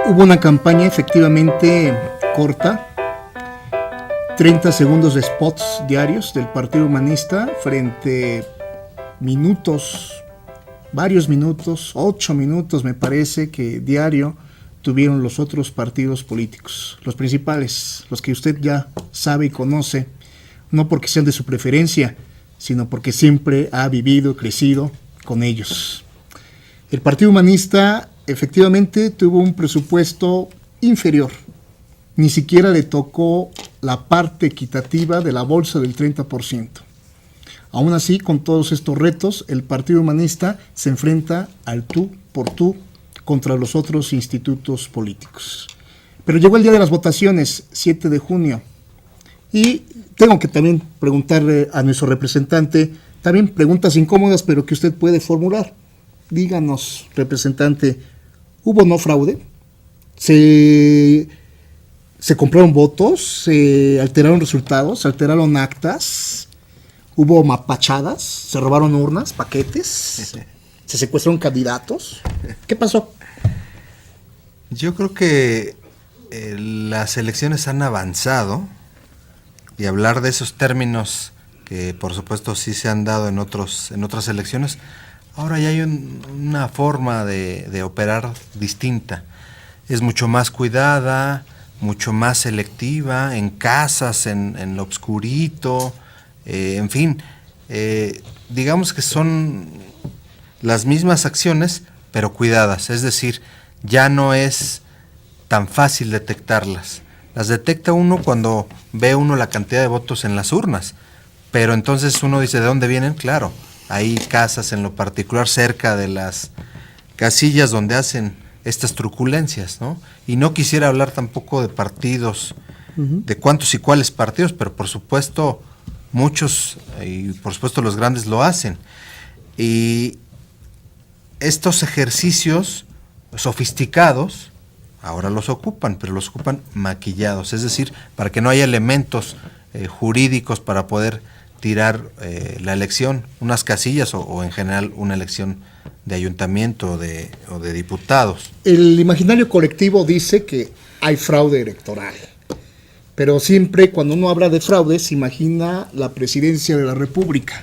Hubo una campaña efectivamente corta, 30 segundos de spots diarios del Partido Humanista frente minutos, varios minutos, 8 minutos me parece que diario tuvieron los otros partidos políticos, los principales, los que usted ya sabe y conoce, no porque sean de su preferencia, sino porque siempre ha vivido y crecido con ellos. El Partido Humanista efectivamente tuvo un presupuesto inferior, ni siquiera le tocó la parte equitativa de la bolsa del 30%. Aún así, con todos estos retos, el Partido Humanista se enfrenta al tú por tú contra los otros institutos políticos. Pero llegó el día de las votaciones, 7 de junio, y tengo que también preguntarle a nuestro representante, también preguntas incómodas, pero que usted puede formular. Díganos, representante, ¿hubo no fraude? ¿Se compraron votos? ¿Se alteraron resultados? ¿Se alteraron actas? ¿Hubo mapachadas? ¿Se robaron urnas, paquetes? ¿Se secuestraron candidatos? ¿Qué pasó? Yo creo que las elecciones han avanzado, y hablar de esos términos que por supuesto sí se han dado en otras elecciones, ahora ya hay una forma de operar distinta. Es mucho más cuidada, mucho más selectiva, en casas, en lo obscurito, en fin. Digamos que son las mismas acciones, pero cuidadas. Es decir, ya no es tan fácil detectarlas. Las detecta uno cuando ve uno la cantidad de votos en las urnas. Pero entonces uno dice, ¿de dónde vienen? Claro. Hay casas en lo particular cerca de las casillas donde hacen estas truculencias, ¿no? Y no quisiera hablar tampoco de partidos, de cuántos y cuáles partidos, pero por supuesto muchos, y por supuesto los grandes lo hacen. Y estos ejercicios sofisticados ahora los ocupan, pero los ocupan maquillados, es decir, para que no haya elementos jurídicos para poder tirar la elección, unas casillas o en general una elección de ayuntamiento o de diputados. El imaginario colectivo dice que hay fraude electoral, pero siempre cuando uno habla de fraude se imagina la presidencia de la República.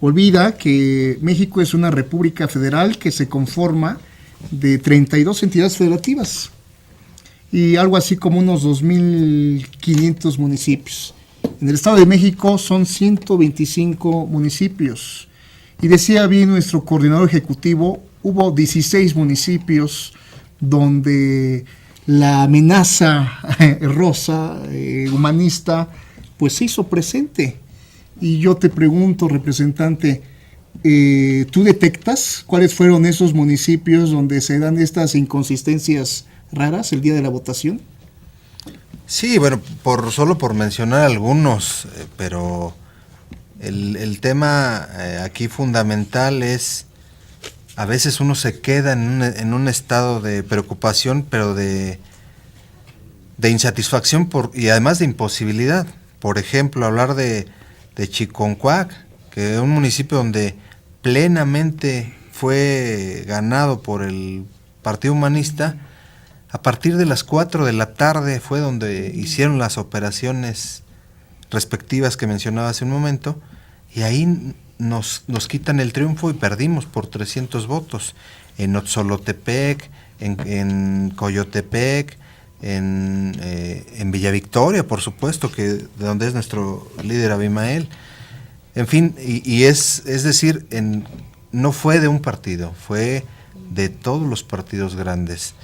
Olvida que México es una república federal que se conforma de 32 entidades federativas y algo así como unos 2.500 municipios. En el Estado de México son 125 municipios. Y decía bien nuestro coordinador ejecutivo, hubo 16 municipios donde la amenaza rosa, humanista, pues se hizo presente. Y yo te pregunto, representante, ¿tú detectas cuáles fueron esos municipios donde se dan estas inconsistencias raras el día de la votación? Sí, bueno, solo por mencionar algunos, pero El tema aquí fundamental es, a veces uno se queda en un estado de preocupación, pero de insatisfacción y además de imposibilidad. Por ejemplo, hablar de Chiconcuac, que es un municipio donde plenamente fue ganado por el Partido Humanista. A partir de las 4 de la tarde fue donde hicieron las operaciones respectivas que mencionaba hace un momento, y ahí nos quitan el triunfo y perdimos por 300 votos. En Otzolotepec, en Coyotepec, en Villa Victoria, por supuesto, que de donde es nuestro líder Abimael. En fin, y es decir, no fue de un partido, fue de todos los partidos grandes.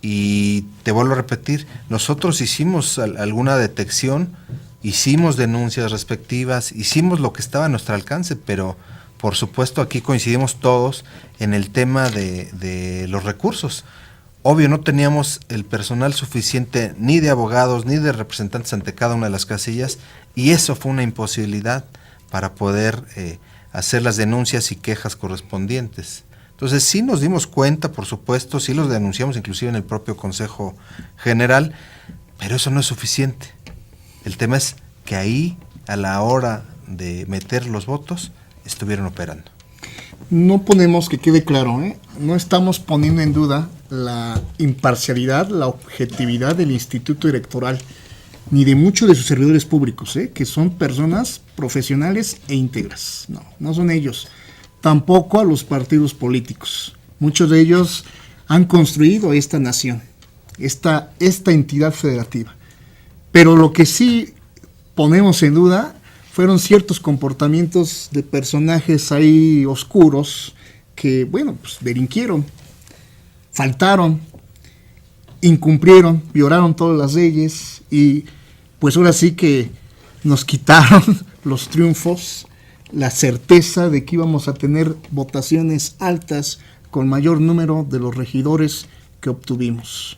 Y te vuelvo a repetir, nosotros hicimos alguna detección, hicimos denuncias respectivas, hicimos lo que estaba a nuestro alcance, pero por supuesto aquí coincidimos todos en el tema de los recursos. Obvio, no teníamos el personal suficiente ni de abogados ni de representantes ante cada una de las casillas, y eso fue una imposibilidad para poder hacer las denuncias y quejas correspondientes. Entonces sí nos dimos cuenta, por supuesto, sí los denunciamos inclusive en el propio Consejo General, pero eso no es suficiente. El tema es que ahí, a la hora de meter los votos, estuvieron operando. No ponemos, que quede claro, no estamos poniendo en duda la imparcialidad, la objetividad del Instituto Electoral, ni de muchos de sus servidores públicos, que son personas profesionales e íntegras. No son ellos. Tampoco a los partidos políticos. Muchos de ellos han construido esta nación, esta entidad federativa. Pero lo que sí ponemos en duda fueron ciertos comportamientos de personajes ahí oscuros que, delinquieron, faltaron, incumplieron, violaron todas las leyes y pues ahora sí que nos quitaron los triunfos, la certeza de que íbamos a tener votaciones altas con mayor número de los regidores que obtuvimos.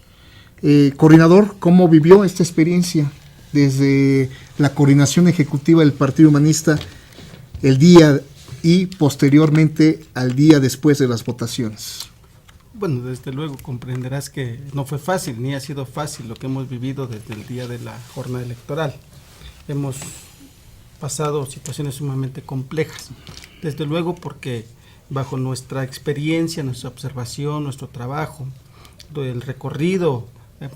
Coordinador, ¿cómo vivió esta experiencia desde la coordinación ejecutiva del Partido Humanista el día y posteriormente al día después de las votaciones? Bueno, desde luego comprenderás que no fue fácil, ni ha sido fácil lo que hemos vivido desde el día de la jornada electoral. Hemos pasado situaciones sumamente complejas, desde luego porque bajo nuestra experiencia, nuestra observación, nuestro trabajo, el recorrido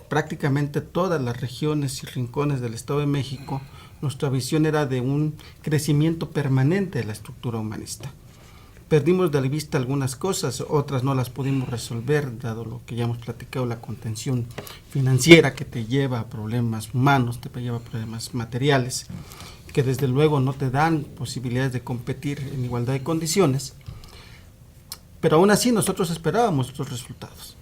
prácticamente todas las regiones y rincones del Estado de México, nuestra visión era de un crecimiento permanente de la estructura humanista. Perdimos de vista algunas cosas, otras no las pudimos resolver, dado lo que ya hemos platicado, la contención financiera que te lleva a problemas humanos, te lleva a problemas materiales, que desde luego no te dan posibilidades de competir en igualdad de condiciones, pero aún así nosotros esperábamos estos resultados.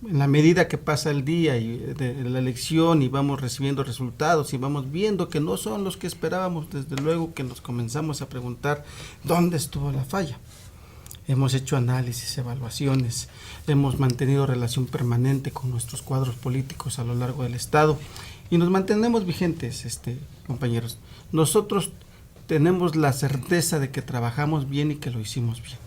En la medida que pasa el día y de la elección y vamos recibiendo resultados y vamos viendo que no son los que esperábamos, desde luego que nos comenzamos a preguntar dónde estuvo la falla. Hemos hecho análisis, evaluaciones, hemos mantenido relación permanente con nuestros cuadros políticos a lo largo del Estado y nos mantenemos vigentes, compañeros. Nosotros tenemos la certeza de que trabajamos bien y que lo hicimos bien.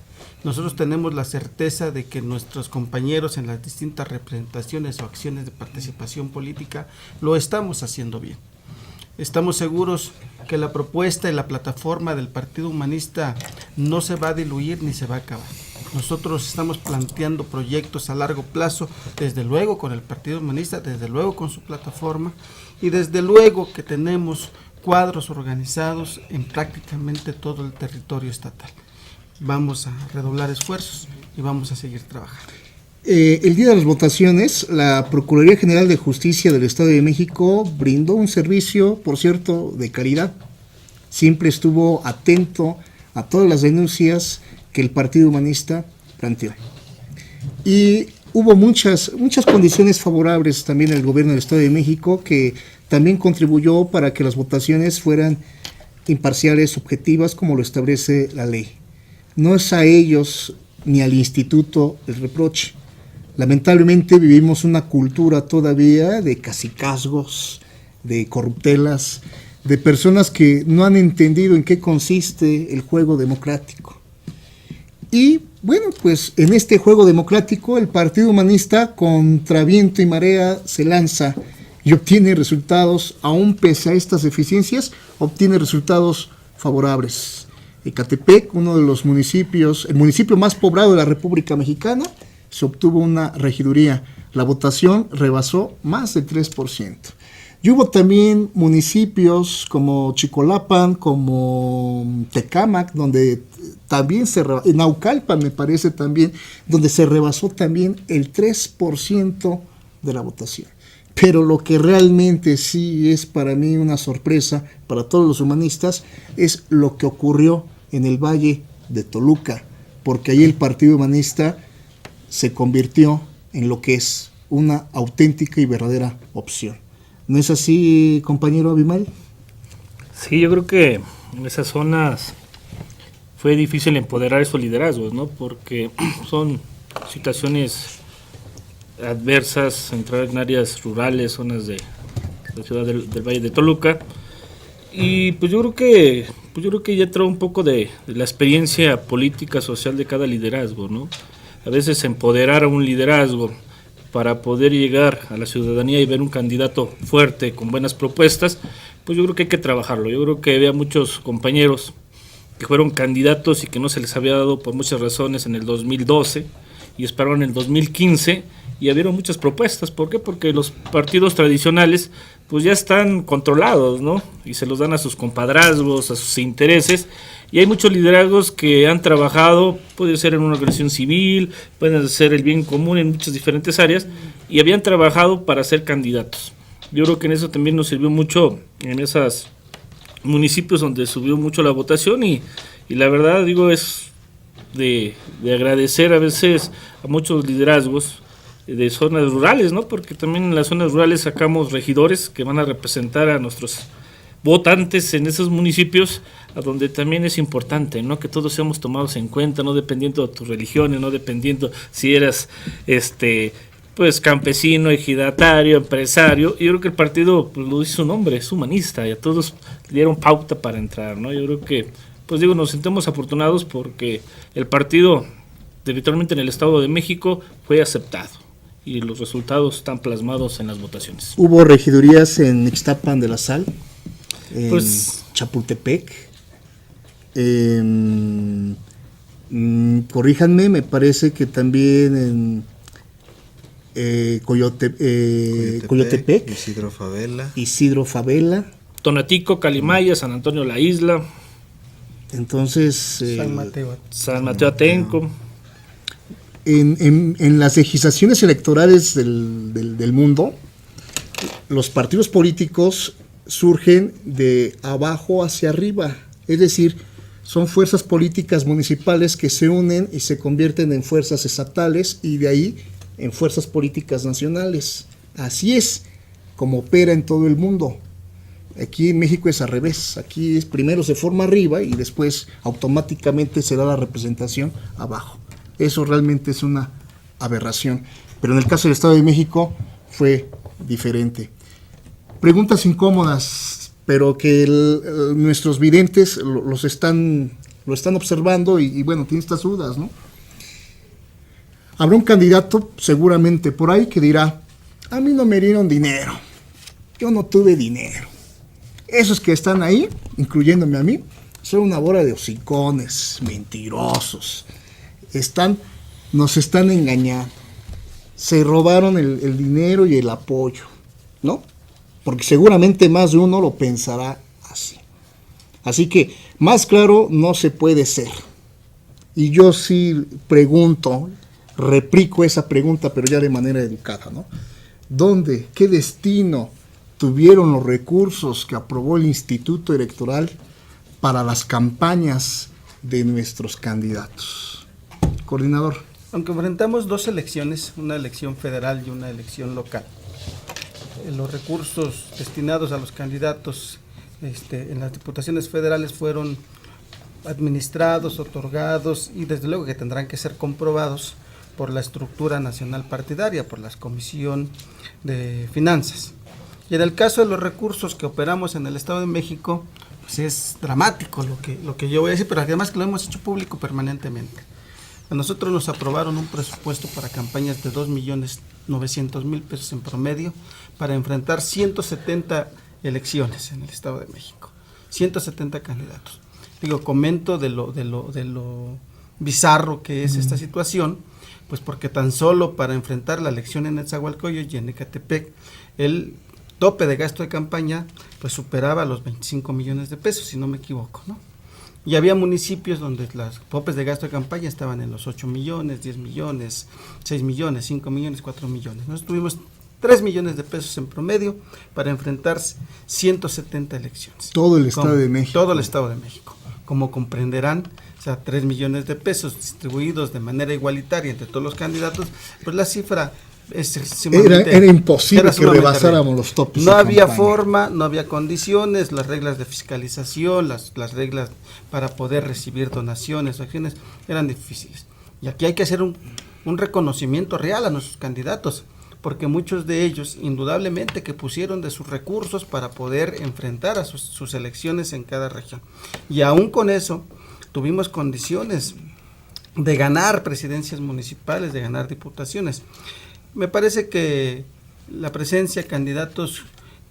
Nosotros tenemos la certeza de que nuestros compañeros en las distintas representaciones o acciones de participación política lo estamos haciendo bien. Estamos seguros que la propuesta y la plataforma del Partido Humanista no se va a diluir ni se va a acabar. Nosotros estamos planteando proyectos a largo plazo, desde luego con el Partido Humanista, desde luego con su plataforma y desde luego que tenemos cuadros organizados en prácticamente todo el territorio estatal. Vamos a redoblar esfuerzos y vamos a seguir trabajando. El día de las votaciones, la Procuraduría General de Justicia del Estado de México brindó un servicio, por cierto, de calidad. Siempre estuvo atento a todas las denuncias que el Partido Humanista planteó. Y hubo muchas condiciones favorables también al gobierno del Estado de México, que también contribuyó para que las votaciones fueran imparciales, objetivas, como lo establece la ley. No es a ellos ni al instituto el reproche. Lamentablemente vivimos una cultura todavía de cacicazgos, de corruptelas, de personas que no han entendido en qué consiste el juego democrático. Y bueno, pues en este juego democrático el Partido Humanista contra viento y marea se lanza y obtiene resultados, aún pese a estas deficiencias, obtiene resultados favorables. Ecatepec, uno de los municipios, el municipio más poblado de la República Mexicana, se obtuvo una regiduría. La votación rebasó más del 3%. Y hubo también municipios como Chicolapan, como Tecámac, donde también en Naucalpan me parece también, donde se rebasó también el 3% de la votación. Pero lo que realmente sí es para mí una sorpresa, para todos los humanistas, es lo que ocurrió en el Valle de Toluca, porque ahí el Partido Humanista se convirtió en lo que es una auténtica y verdadera opción. ¿No es así, compañero Abimael? Sí, yo creo que en esas zonas fue difícil empoderar esos liderazgos, ¿no? Porque son situaciones adversas, entrar en áreas rurales, zonas de la ciudad del Valle de Toluca. Y pues yo creo que ya entró un poco de la experiencia política, social de cada liderazgo, ¿no? A veces empoderar a un liderazgo para poder llegar a la ciudadanía y ver un candidato fuerte, con buenas propuestas, pues yo creo que hay que trabajarlo. Yo creo que había muchos compañeros que fueron candidatos y que no se les había dado por muchas razones en el 2012 y esperaron en el 2015 y habieron muchas propuestas. ¿Por qué? Porque los partidos tradicionales pues ya están controlados, ¿no? Y se los dan a sus compadrazgos, a sus intereses, y hay muchos liderazgos que han trabajado, puede ser en una organización civil, pueden hacer el bien común en muchas diferentes áreas, y habían trabajado para ser candidatos. Yo creo que en eso también nos sirvió mucho en esos municipios donde subió mucho la votación, y la verdad, digo, es de agradecer a veces a muchos liderazgos de zonas rurales, ¿no? Porque también en las zonas rurales sacamos regidores que van a representar a nuestros votantes en esos municipios, a donde también es importante, ¿no? Que todos seamos tomados en cuenta, no dependiendo de tus religiones, no dependiendo si eras pues campesino, ejidatario, empresario. Yo creo que el partido, pues lo dice su nombre, es humanista, y a todos le dieron pauta para entrar, ¿no? Yo creo que, pues digo, nos sentimos afortunados porque el partido, territorialmente en el Estado de México, fue aceptado y los resultados están plasmados en las votaciones. Hubo regidurías en Ixtapan de la Sal, en pues, Chapultepec, corríjanme, me parece que también en Coyotepec, Isidro Favela, Tonatico, Calimaya, San Antonio la Isla, entonces San Mateo Atenco. En las legislaciones electorales del mundo, los partidos políticos surgen de abajo hacia arriba, es decir, son fuerzas políticas municipales que se unen y se convierten en fuerzas estatales y de ahí en fuerzas políticas nacionales. Así es como opera en todo el mundo. Aquí en México es al revés, aquí primero se forma arriba y después automáticamente se da la representación abajo. Eso realmente es una aberración, pero en el caso del Estado de México fue diferente. Preguntas incómodas, pero que nuestros videntes lo están observando y bueno, tienen estas dudas, ¿no? Habrá un candidato seguramente por ahí que dirá, a mí no me dieron dinero, yo no tuve dinero. Esos que están ahí, incluyéndome a mí, son una bola de hocicones, mentirosos. Nos están engañando, se robaron el dinero y el apoyo, ¿no? Porque seguramente más de uno lo pensará así. Así que más claro no se puede ser. Y yo sí pregunto, replico esa pregunta, pero ya de manera educada, ¿no? ¿Dónde, qué destino tuvieron los recursos que aprobó el Instituto Electoral para las campañas de nuestros candidatos? Coordinador. Aunque enfrentamos dos elecciones, una elección federal y una elección local, los recursos destinados a los candidatos en las diputaciones federales fueron administrados, otorgados y desde luego que tendrán que ser comprobados por la estructura nacional partidaria, por la Comisión de Finanzas. Y en el caso de los recursos que operamos en el Estado de México, pues es dramático lo que yo voy a decir, pero además que lo hemos hecho público permanentemente. A nosotros nos aprobaron un presupuesto para campañas de 2.900.000 pesos en promedio para enfrentar 170 elecciones en el Estado de México, 170 candidatos. Digo, comento de lo bizarro que es esta situación, pues porque tan solo para enfrentar la elección en Nezahualcóyotl y en Ecatepec, el tope de gasto de campaña pues superaba los 25 millones de pesos, si no me equivoco, ¿no? Y había municipios donde los topes de gasto de campaña estaban en los 8 millones, 10 millones, 6 millones, 5 millones, 4 millones. Nosotros tuvimos 3 millones de pesos en promedio para enfrentar 170 elecciones. Todo el Estado de México. Todo el Estado de México. Como comprenderán, o sea, 3 millones de pesos distribuidos de manera igualitaria entre todos los candidatos, pues la cifra era imposible que rebasáramos los topes. No había forma, no había condiciones, las reglas de fiscalización, las reglas para poder recibir donaciones o acciones eran difíciles. Y aquí hay que hacer un reconocimiento real a nuestros candidatos, porque muchos de ellos indudablemente que pusieron de sus recursos para poder enfrentar a sus elecciones en cada región. Y aún con eso tuvimos condiciones de ganar presidencias municipales, de ganar diputaciones. Me parece que la presencia de candidatos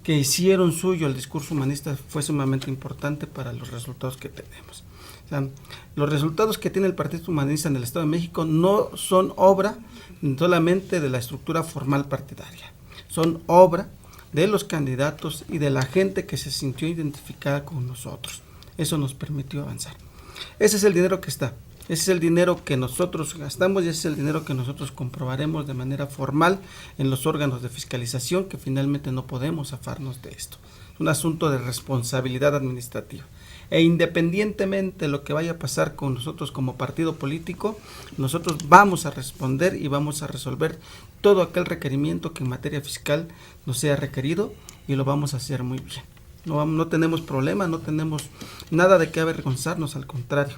que hicieron suyo el discurso humanista fue sumamente importante para los resultados que tenemos. O sea, los resultados que tiene el Partido Humanista en el Estado de México no son obra solamente de la estructura formal partidaria, son obra de los candidatos y de la gente que se sintió identificada con nosotros. Eso nos permitió avanzar. Ese es el dinero que está. Ese es el dinero que nosotros gastamos y ese es el dinero que nosotros comprobaremos de manera formal en los órganos de fiscalización, que finalmente no podemos zafarnos de esto. Es un asunto de responsabilidad administrativa. E independientemente de lo que vaya a pasar con nosotros como partido político, nosotros vamos a responder y vamos a resolver todo aquel requerimiento que en materia fiscal nos sea requerido y lo vamos a hacer muy bien. No tenemos problema, no tenemos nada de qué avergonzarnos, al contrario.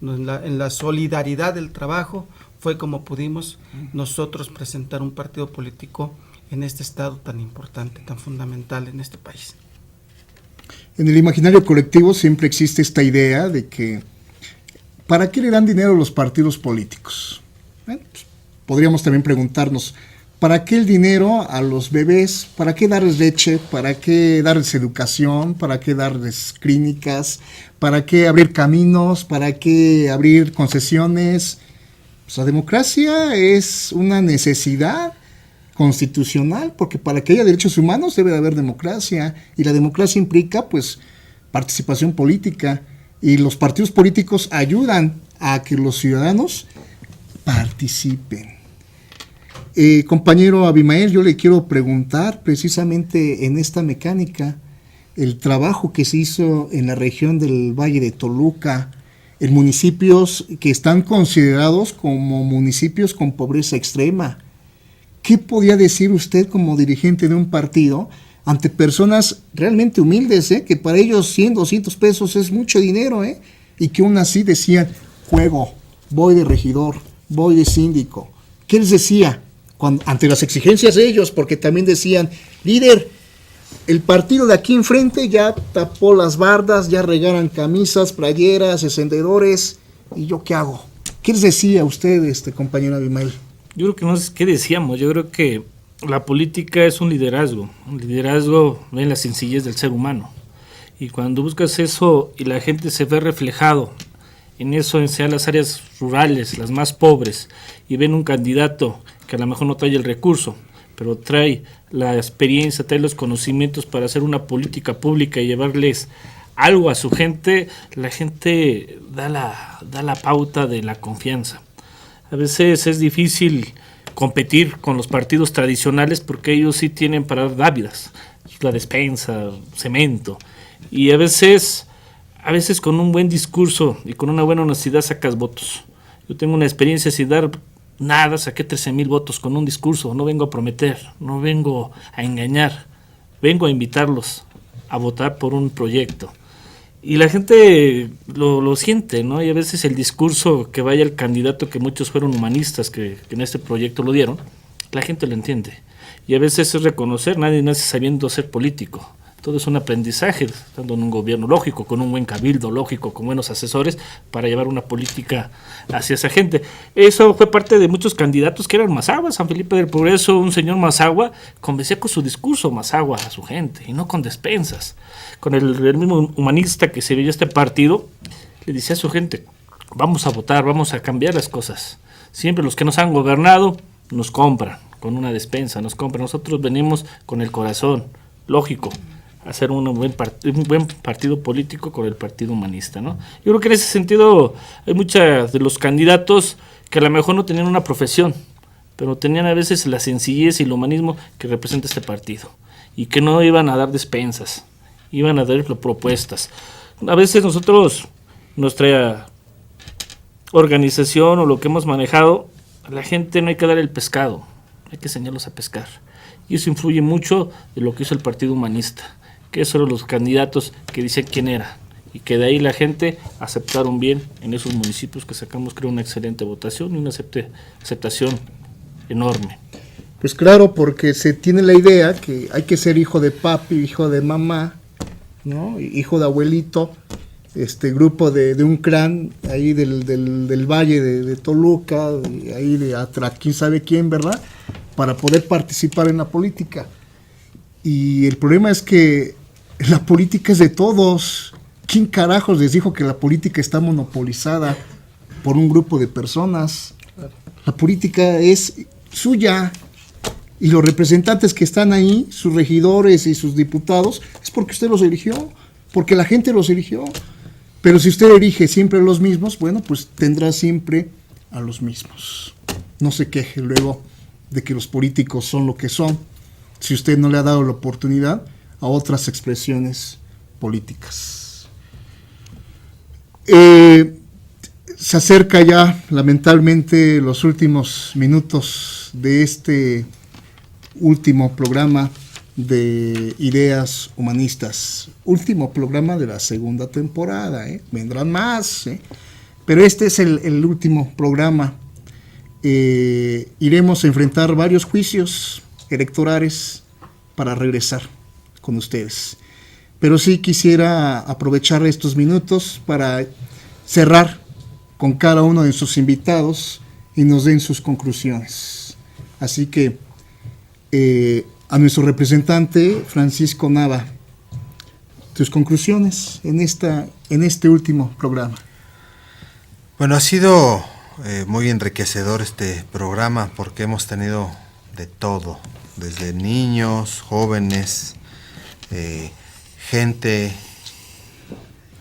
En la solidaridad del trabajo fue como pudimos nosotros presentar un partido político en este estado tan importante, tan fundamental en este país. En el imaginario colectivo siempre existe esta idea de que ¿para qué le dan dinero a los partidos políticos? Pues, podríamos también preguntarnos, ¿para qué el dinero a los bebés? ¿Para qué darles leche? ¿Para qué darles educación? ¿Para qué darles clínicas? ¿Para qué abrir caminos? ¿Para qué abrir concesiones? Pues la democracia es una necesidad constitucional, porque para que haya derechos humanos debe de haber democracia, y la democracia implica pues participación política, y los partidos políticos ayudan a que los ciudadanos participen. Compañero Abimael, yo le quiero preguntar precisamente en esta mecánica, el trabajo que se hizo en la región del Valle de Toluca, en municipios que están considerados como municipios con pobreza extrema. ¿Qué podía decir usted como dirigente de un partido ante personas realmente humildes, que para ellos 100, 200 pesos es mucho dinero, y que aún así decían, juego, voy de regidor, voy de síndico? ¿Qué les decía ante las exigencias de ellos? Porque también decían, líder, el partido de aquí enfrente ya tapó las bardas, ya regaran camisas, playeras, encendedores, ¿y yo qué hago? ¿Qué les decía usted, compañero Abimael? Yo creo que no sé qué decíamos, yo creo que la política es un liderazgo en la sencillez del ser humano, y cuando buscas eso y la gente se ve reflejado en eso, sean las áreas rurales, las más pobres, y ven un candidato que a lo mejor no trae el recurso, pero trae la experiencia, trae los conocimientos para hacer una política pública y llevarles algo a su gente, la gente da la pauta de la confianza. A veces es difícil competir con los partidos tradicionales porque ellos sí tienen para dar dávidas, la despensa, cemento, y a veces con un buen discurso y con una buena honestidad sacas votos. Yo tengo una experiencia sin dar nada, saqué 13,000 votos con un discurso. No vengo a prometer, no vengo a engañar, vengo a invitarlos a votar por un proyecto. Y la gente lo siente, ¿no? Y a veces el discurso que vaya el candidato, que muchos fueron humanistas que en este proyecto lo dieron, la gente lo entiende. y a veces es reconocer, nadie nace sabiendo ser político. Todo es un aprendizaje, estando en un gobierno lógico, con un buen cabildo lógico, con buenos asesores, para llevar una política hacia esa gente. Eso fue parte de muchos candidatos que eran Mazagua. San Felipe del Progreso, un señor Mazagua, convencía con su discurso Mazagua a su gente, y no con despensas. Con el mismo humanista que se veía este partido, le decía a su gente, vamos a votar, vamos a cambiar las cosas. Siempre los que nos han gobernado nos compran, con una despensa, nos compran. Nosotros venimos con el corazón, lógico, hacer un buen partido político con el Partido Humanista, ¿no? Yo creo que en ese sentido hay muchos de los candidatos que a lo mejor no tenían una profesión, pero tenían a veces la sencillez y el humanismo que representa este partido, y que no iban a dar despensas, iban a dar propuestas. A veces nosotros, nuestra organización o lo que hemos manejado, a la gente no hay que dar el pescado, hay que enseñarlos a pescar. Y eso influye mucho de lo que hizo el Partido Humanista, que esos eran los candidatos que dicen quién era, y que de ahí la gente aceptaron bien en esos municipios que sacamos, creo, una excelente votación y una aceptación enorme. Pues claro, porque se tiene la idea que hay que ser hijo de papi, hijo de mamá, ¿no? Hijo de abuelito, grupo de un clan ahí del valle de Toluca, ahí de atrás, quién sabe quién, ¿verdad?, para poder participar en la política. Y el problema es que la política es de todos. ¿Quién carajos les dijo que la política está monopolizada por un grupo de personas? La política es suya, y los representantes que están ahí, sus regidores y sus diputados, es porque usted los eligió, porque la gente los eligió. Pero si usted elige siempre a los mismos, bueno, pues tendrá siempre a los mismos. No se queje luego de que los políticos son lo que son, si usted no le ha dado la oportunidad a otras expresiones políticas. Se acerca ya, lamentablemente, los últimos minutos de este último programa de Ideas Humanistas. Último programa de la segunda temporada, vendrán más, pero este es el último programa. Iremos a enfrentar varios juicios electorales para regresar con ustedes. Pero sí quisiera aprovechar estos minutos para cerrar con cada uno de sus invitados y nos den sus conclusiones. Así que a nuestro representante Francisco Nava, tus conclusiones en este último programa. Bueno, ha sido muy enriquecedor este programa porque hemos tenido de todo, desde niños, jóvenes, gente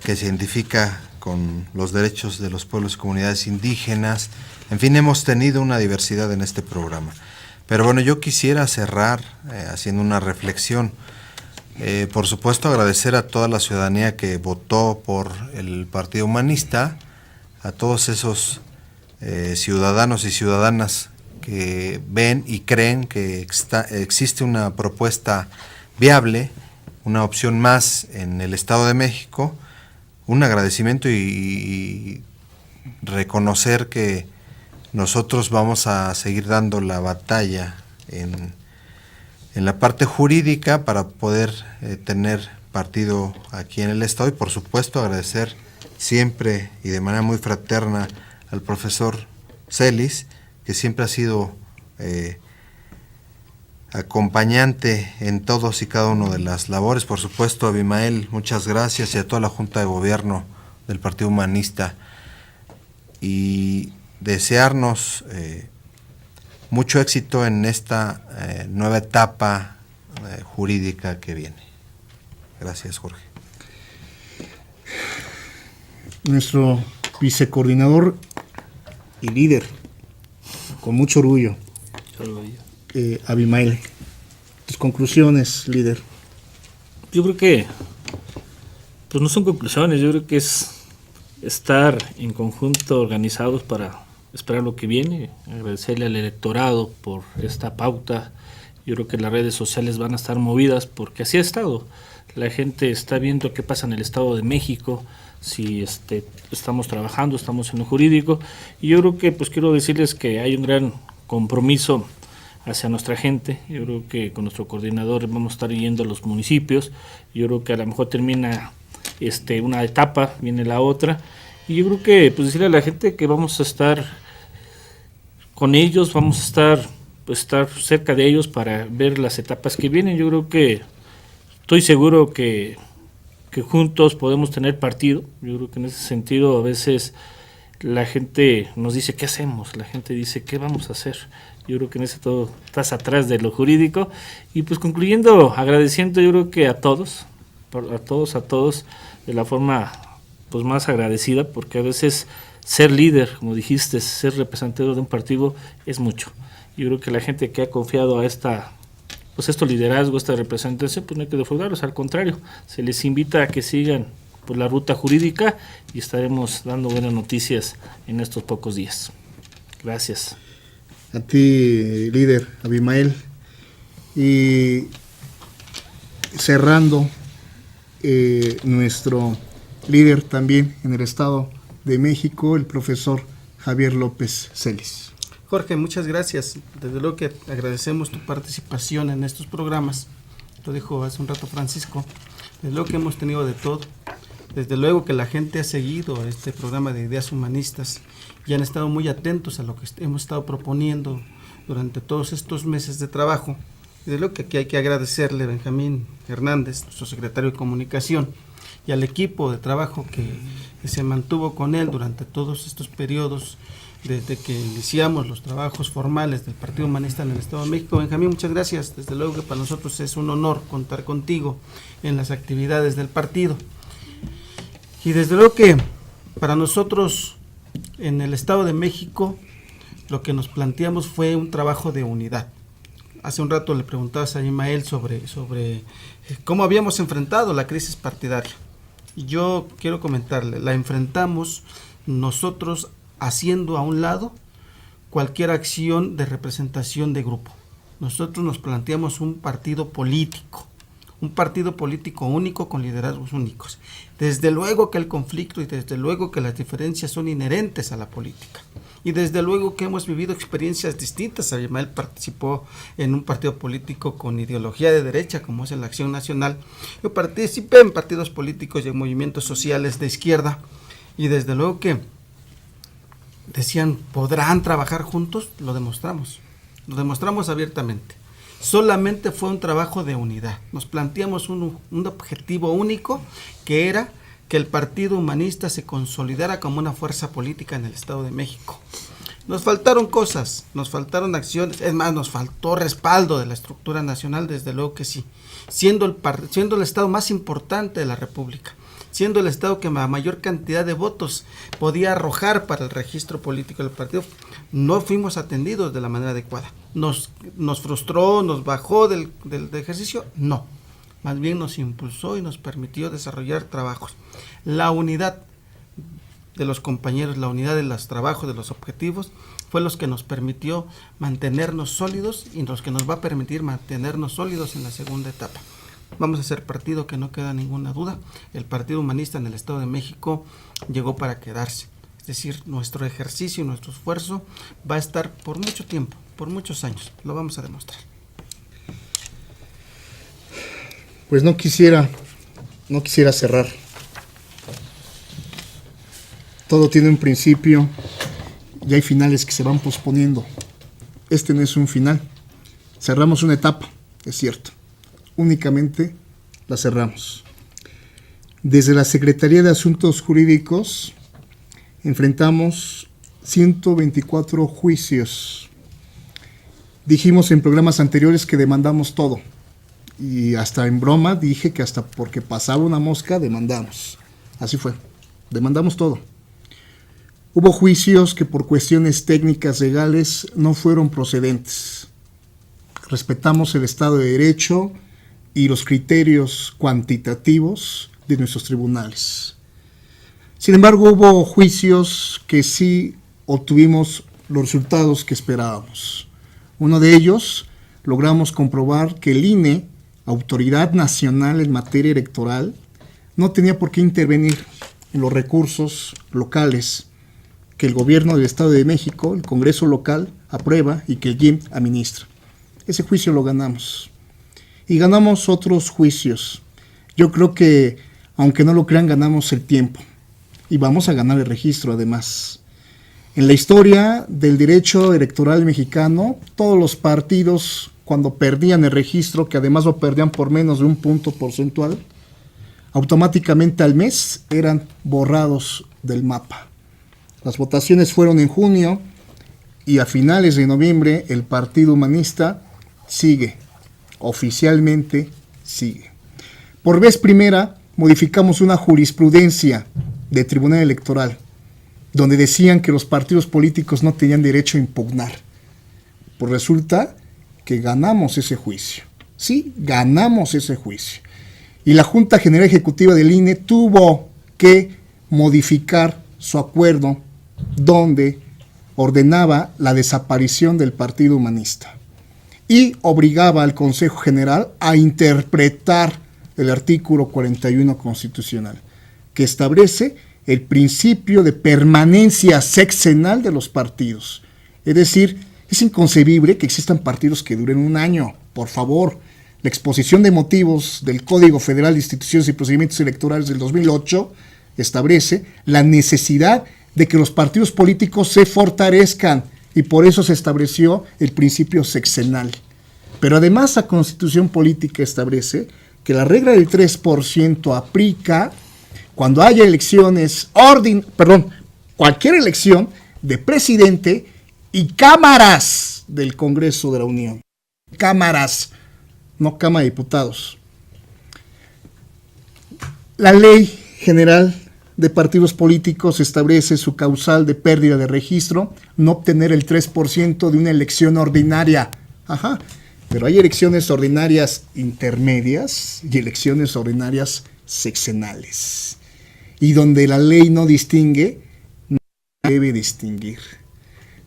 que se identifica con los derechos de los pueblos y comunidades indígenas. En fin, hemos tenido una diversidad en este programa. Pero bueno, yo quisiera cerrar haciendo una reflexión. Por supuesto, agradecer a toda la ciudadanía que votó por el Partido Humanista, a todos esos ciudadanos y ciudadanas que ven y creen que existe una propuesta viable, una opción más en el Estado de México. Un agradecimiento y reconocer que nosotros vamos a seguir dando la batalla en la parte jurídica para poder tener partido aquí en el Estado, y por supuesto agradecer siempre y de manera muy fraterna al profesor Celis, que siempre ha sido acompañante en todos y cada uno de las labores. Por supuesto, a Abimael, muchas gracias, y a toda la Junta de Gobierno del Partido Humanista, y desearnos mucho éxito en esta nueva etapa jurídica que viene. Gracias, Jorge. Nuestro vicecoordinador y líder, con mucho orgullo, Abimael, tus conclusiones, líder. Yo creo que pues no son conclusiones, yo creo que es estar en conjunto, organizados para esperar lo que viene. Agradecerle al electorado por esta pauta. Yo creo que las redes sociales van a estar movidas porque así ha estado. La gente está viendo qué pasa en el Estado de México, si estamos trabajando, estamos en lo jurídico, y yo creo que pues quiero decirles que hay un gran compromiso hacia nuestra gente. Yo creo que con nuestro coordinador vamos a estar yendo a los municipios. Yo creo que a lo mejor termina una etapa, viene la otra, y yo creo que pues decirle a la gente que vamos a estar con ellos, vamos a estar cerca de ellos para ver las etapas que vienen. Yo creo que estoy seguro que juntos podemos tener partido. Yo creo que en ese sentido a veces la gente nos dice ¿qué hacemos? La gente dice ¿qué vamos a hacer? Yo creo que en ese todo estás atrás de lo jurídico. Y pues concluyendo, agradeciendo yo creo que a todos de la forma pues más agradecida, porque a veces ser líder, como dijiste, ser representante de un partido es mucho. Yo creo que la gente que ha confiado a este liderazgo, esta representación, pues no hay que defraudarlos, al contrario, se les invita a que sigan pues la ruta jurídica y estaremos dando buenas noticias en estos pocos días. Gracias. A ti, líder Abimael. Y cerrando, nuestro líder también en el Estado de México, el profesor Javier López Celis. Jorge, muchas gracias. Desde luego que agradecemos tu participación en estos programas. Lo dijo hace un rato Francisco. Desde luego que hemos tenido de todo. Desde luego que la gente ha seguido este programa de Ideas Humanistas y han estado muy atentos a lo que hemos estado proponiendo durante todos estos meses de trabajo. Desde luego que aquí hay que agradecerle a Benjamín Hernández, nuestro secretario de Comunicación, y al equipo de trabajo que se mantuvo con él durante todos estos periodos, desde que iniciamos los trabajos formales del Partido Humanista en el Estado de México. Benjamín, muchas gracias. Desde luego que para nosotros es un honor contar contigo en las actividades del partido. Y desde luego que para nosotros en el Estado de México lo que nos planteamos fue un trabajo de unidad. Hace un rato le preguntabas a Imael sobre cómo habíamos enfrentado la crisis partidaria. Y yo quiero comentarle, la enfrentamos nosotros haciendo a un lado cualquier acción de representación de grupo. Nosotros nos planteamos un partido político único con liderazgos únicos. Desde luego que el conflicto y desde luego que las diferencias son inherentes a la política. Y desde luego que hemos vivido experiencias distintas. Abimael participó en un partido político con ideología de derecha, como es la Acción Nacional. Yo participé en partidos políticos y en movimientos sociales de izquierda. Y desde luego que decían, ¿podrán trabajar juntos? Lo demostramos abiertamente. Solamente fue un trabajo de unidad. Nos planteamos un objetivo único, que era que el Partido Humanista se consolidara como una fuerza política en el Estado de México. Nos faltaron cosas, nos faltaron acciones, es más, nos faltó respaldo de la estructura nacional, desde luego que sí. Siendo el Estado más importante de la República, siendo el Estado que la mayor cantidad de votos podía arrojar para el registro político del partido, no fuimos atendidos de la manera adecuada. Nos frustró, nos bajó del ejercicio, no. Más bien nos impulsó y nos permitió desarrollar trabajos. La unidad de los compañeros, la unidad de los trabajos, de los objetivos, fue los que nos permitió mantenernos sólidos y los que nos va a permitir mantenernos sólidos en la segunda etapa. Vamos a ser partido, que no queda ninguna duda. El Partido Humanista en el Estado de México llegó para quedarse. Es decir, nuestro ejercicio y nuestro esfuerzo va a estar por mucho tiempo, por muchos años. Lo vamos a demostrar. Pues no quisiera cerrar. Todo tiene un principio y hay finales que se van posponiendo. Este no es un final. Cerramos una etapa, es cierto. Únicamente la cerramos. Desde la Secretaría de Asuntos Jurídicos enfrentamos 124 juicios. Dijimos en programas anteriores que demandamos todo. Y hasta en broma dije que hasta porque pasaba una mosca demandamos. Así fue, demandamos todo. Hubo juicios que por cuestiones técnicas legales no fueron procedentes. Respetamos el Estado de Derecho y los criterios cuantitativos de nuestros tribunales. Sin embargo, hubo juicios que sí obtuvimos los resultados que esperábamos. Uno de ellos, logramos comprobar que el INE, Autoridad Nacional en materia electoral, no tenía por qué intervenir en los recursos locales que el gobierno del Estado de México, el Congreso local, aprueba y que el IEM administra. ese juicio lo ganamos. Y ganamos otros juicios. Yo creo que, aunque no lo crean, ganamos el tiempo. Y vamos a ganar el registro, además. En la historia del derecho electoral mexicano, todos los partidos, cuando perdían el registro, que además lo perdían por menos de un punto porcentual, automáticamente al mes eran borrados del mapa. Las votaciones fueron en junio y a finales de noviembre el Partido Humanista sigue, oficialmente sigue. Por vez primera modificamos una jurisprudencia del Tribunal Electoral, donde decían que los partidos políticos no tenían derecho a impugnar. Pues resulta que ganamos ese juicio. Sí, ganamos ese juicio. Y la Junta General Ejecutiva del INE tuvo que modificar su acuerdo donde ordenaba la desaparición del Partido Humanista y obligaba al Consejo General a interpretar el artículo 41 constitucional, que establece el principio de permanencia sexenal de los partidos. Es decir, es inconcebible que existan partidos que duren un año. Por favor, la exposición de motivos del Código Federal de Instituciones y Procedimientos Electorales del 2008 establece la necesidad de que los partidos políticos se fortalezcan y por eso se estableció el principio sexenal. Pero además la Constitución Política establece que la regla del 3% aplica cuando haya elecciones, cualquier elección de presidente y cámaras del Congreso de la Unión. Cámaras, no Cámara de Diputados. La Ley General de Partidos Políticos establece su causal de pérdida de registro, no obtener el 3% de una elección ordinaria. Ajá, pero hay elecciones ordinarias intermedias y elecciones ordinarias sexenales. Y donde la ley no distingue, no debe distinguir.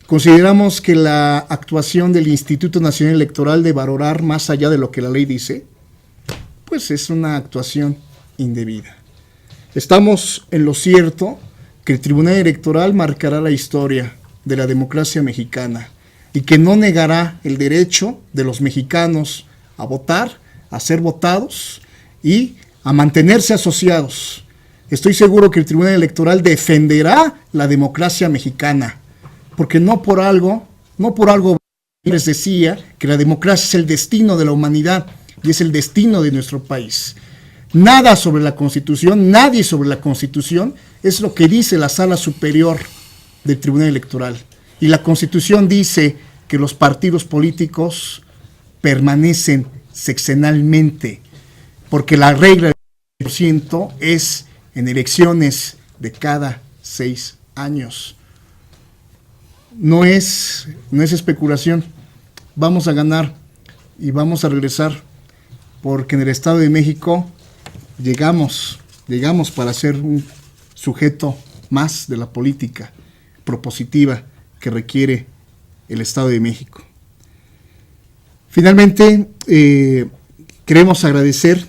Consideramos que la actuación del Instituto Nacional Electoral de valorar más allá de lo que la ley dice, pues es una actuación indebida. Estamos en lo cierto que el Tribunal Electoral marcará la historia de la democracia mexicana y que no negará el derecho de los mexicanos a votar, a ser votados y a mantenerse asociados. Estoy seguro que el Tribunal Electoral defenderá la democracia mexicana, porque no por algo les decía que la democracia es el destino de la humanidad y es el destino de nuestro país. Nada sobre la Constitución, nadie sobre la Constitución, es lo que dice la Sala Superior del Tribunal Electoral. Y la Constitución dice que los partidos políticos permanecen sexenalmente, porque la regla del 3% es en elecciones de cada 6 años. No es especulación. Vamos a ganar y vamos a regresar, porque en el Estado de México llegamos para ser un sujeto más de la política propositiva que requiere el Estado de México. Finalmente, queremos agradecer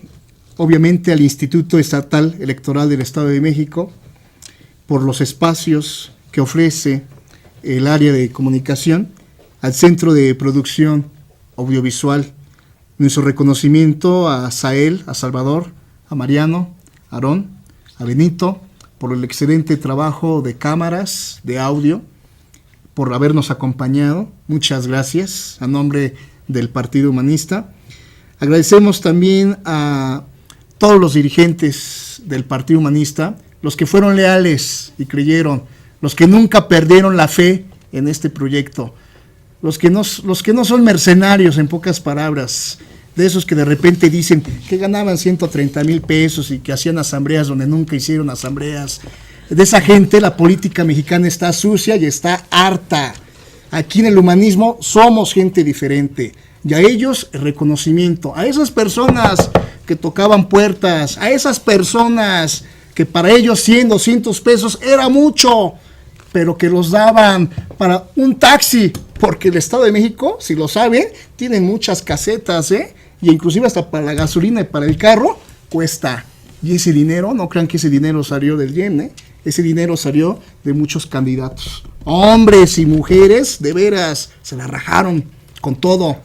obviamente al Instituto Estatal Electoral del Estado de México por los espacios que ofrece el área de comunicación, al Centro de Producción Audiovisual. Nuestro reconocimiento a Sael, a Salvador, a Mariano, a Aarón, a Benito, por el excelente trabajo de cámaras, de audio, por habernos acompañado. Muchas gracias a nombre del Partido Humanista. Agradecemos también a todos los dirigentes del Partido Humanista, los que fueron leales y creyeron, los que nunca perdieron la fe en este proyecto, los que no son mercenarios, en pocas palabras, de esos que de repente dicen que ganaban 130,000 pesos y que hacían asambleas donde nunca hicieron asambleas. De esa gente la política mexicana está sucia y está harta. Aquí en el humanismo somos gente diferente. Y a ellos el reconocimiento, a esas personas que tocaban puertas, a esas personas que para ellos 100, 200 pesos era mucho, pero que los daban para un taxi, porque el Estado de México, si lo saben, tienen muchas casetas, y inclusive hasta para la gasolina y para el carro cuesta. Y ese dinero, no crean que ese dinero salió del IEM, ese dinero salió de muchos candidatos. Hombres y mujeres, de veras, se la rajaron con todo.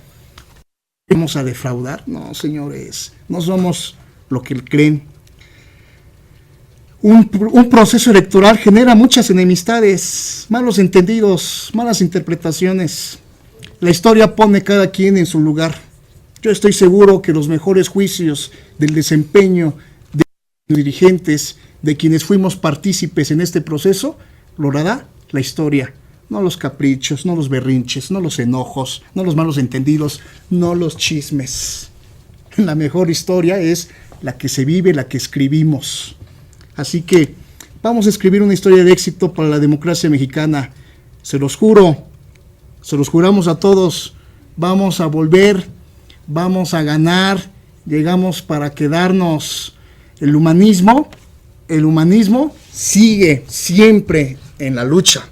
¿Vamos a defraudar? No, señores, no somos lo que creen. Un proceso electoral genera muchas enemistades, malos entendidos, malas interpretaciones. La historia pone cada quien en su lugar. Yo estoy seguro que los mejores juicios del desempeño de los dirigentes, de quienes fuimos partícipes en este proceso, lo hará la historia. No los caprichos, no los berrinches, no los enojos, no los malos entendidos, no los chismes. La mejor historia es la que se vive, la que escribimos. Así que vamos a escribir una historia de éxito para la democracia mexicana. Se los juro, se los juramos a todos. Vamos a volver, vamos a ganar, llegamos para quedarnos. El humanismo sigue siempre en la lucha.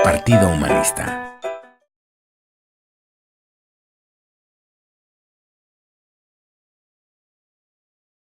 Partido Humanista.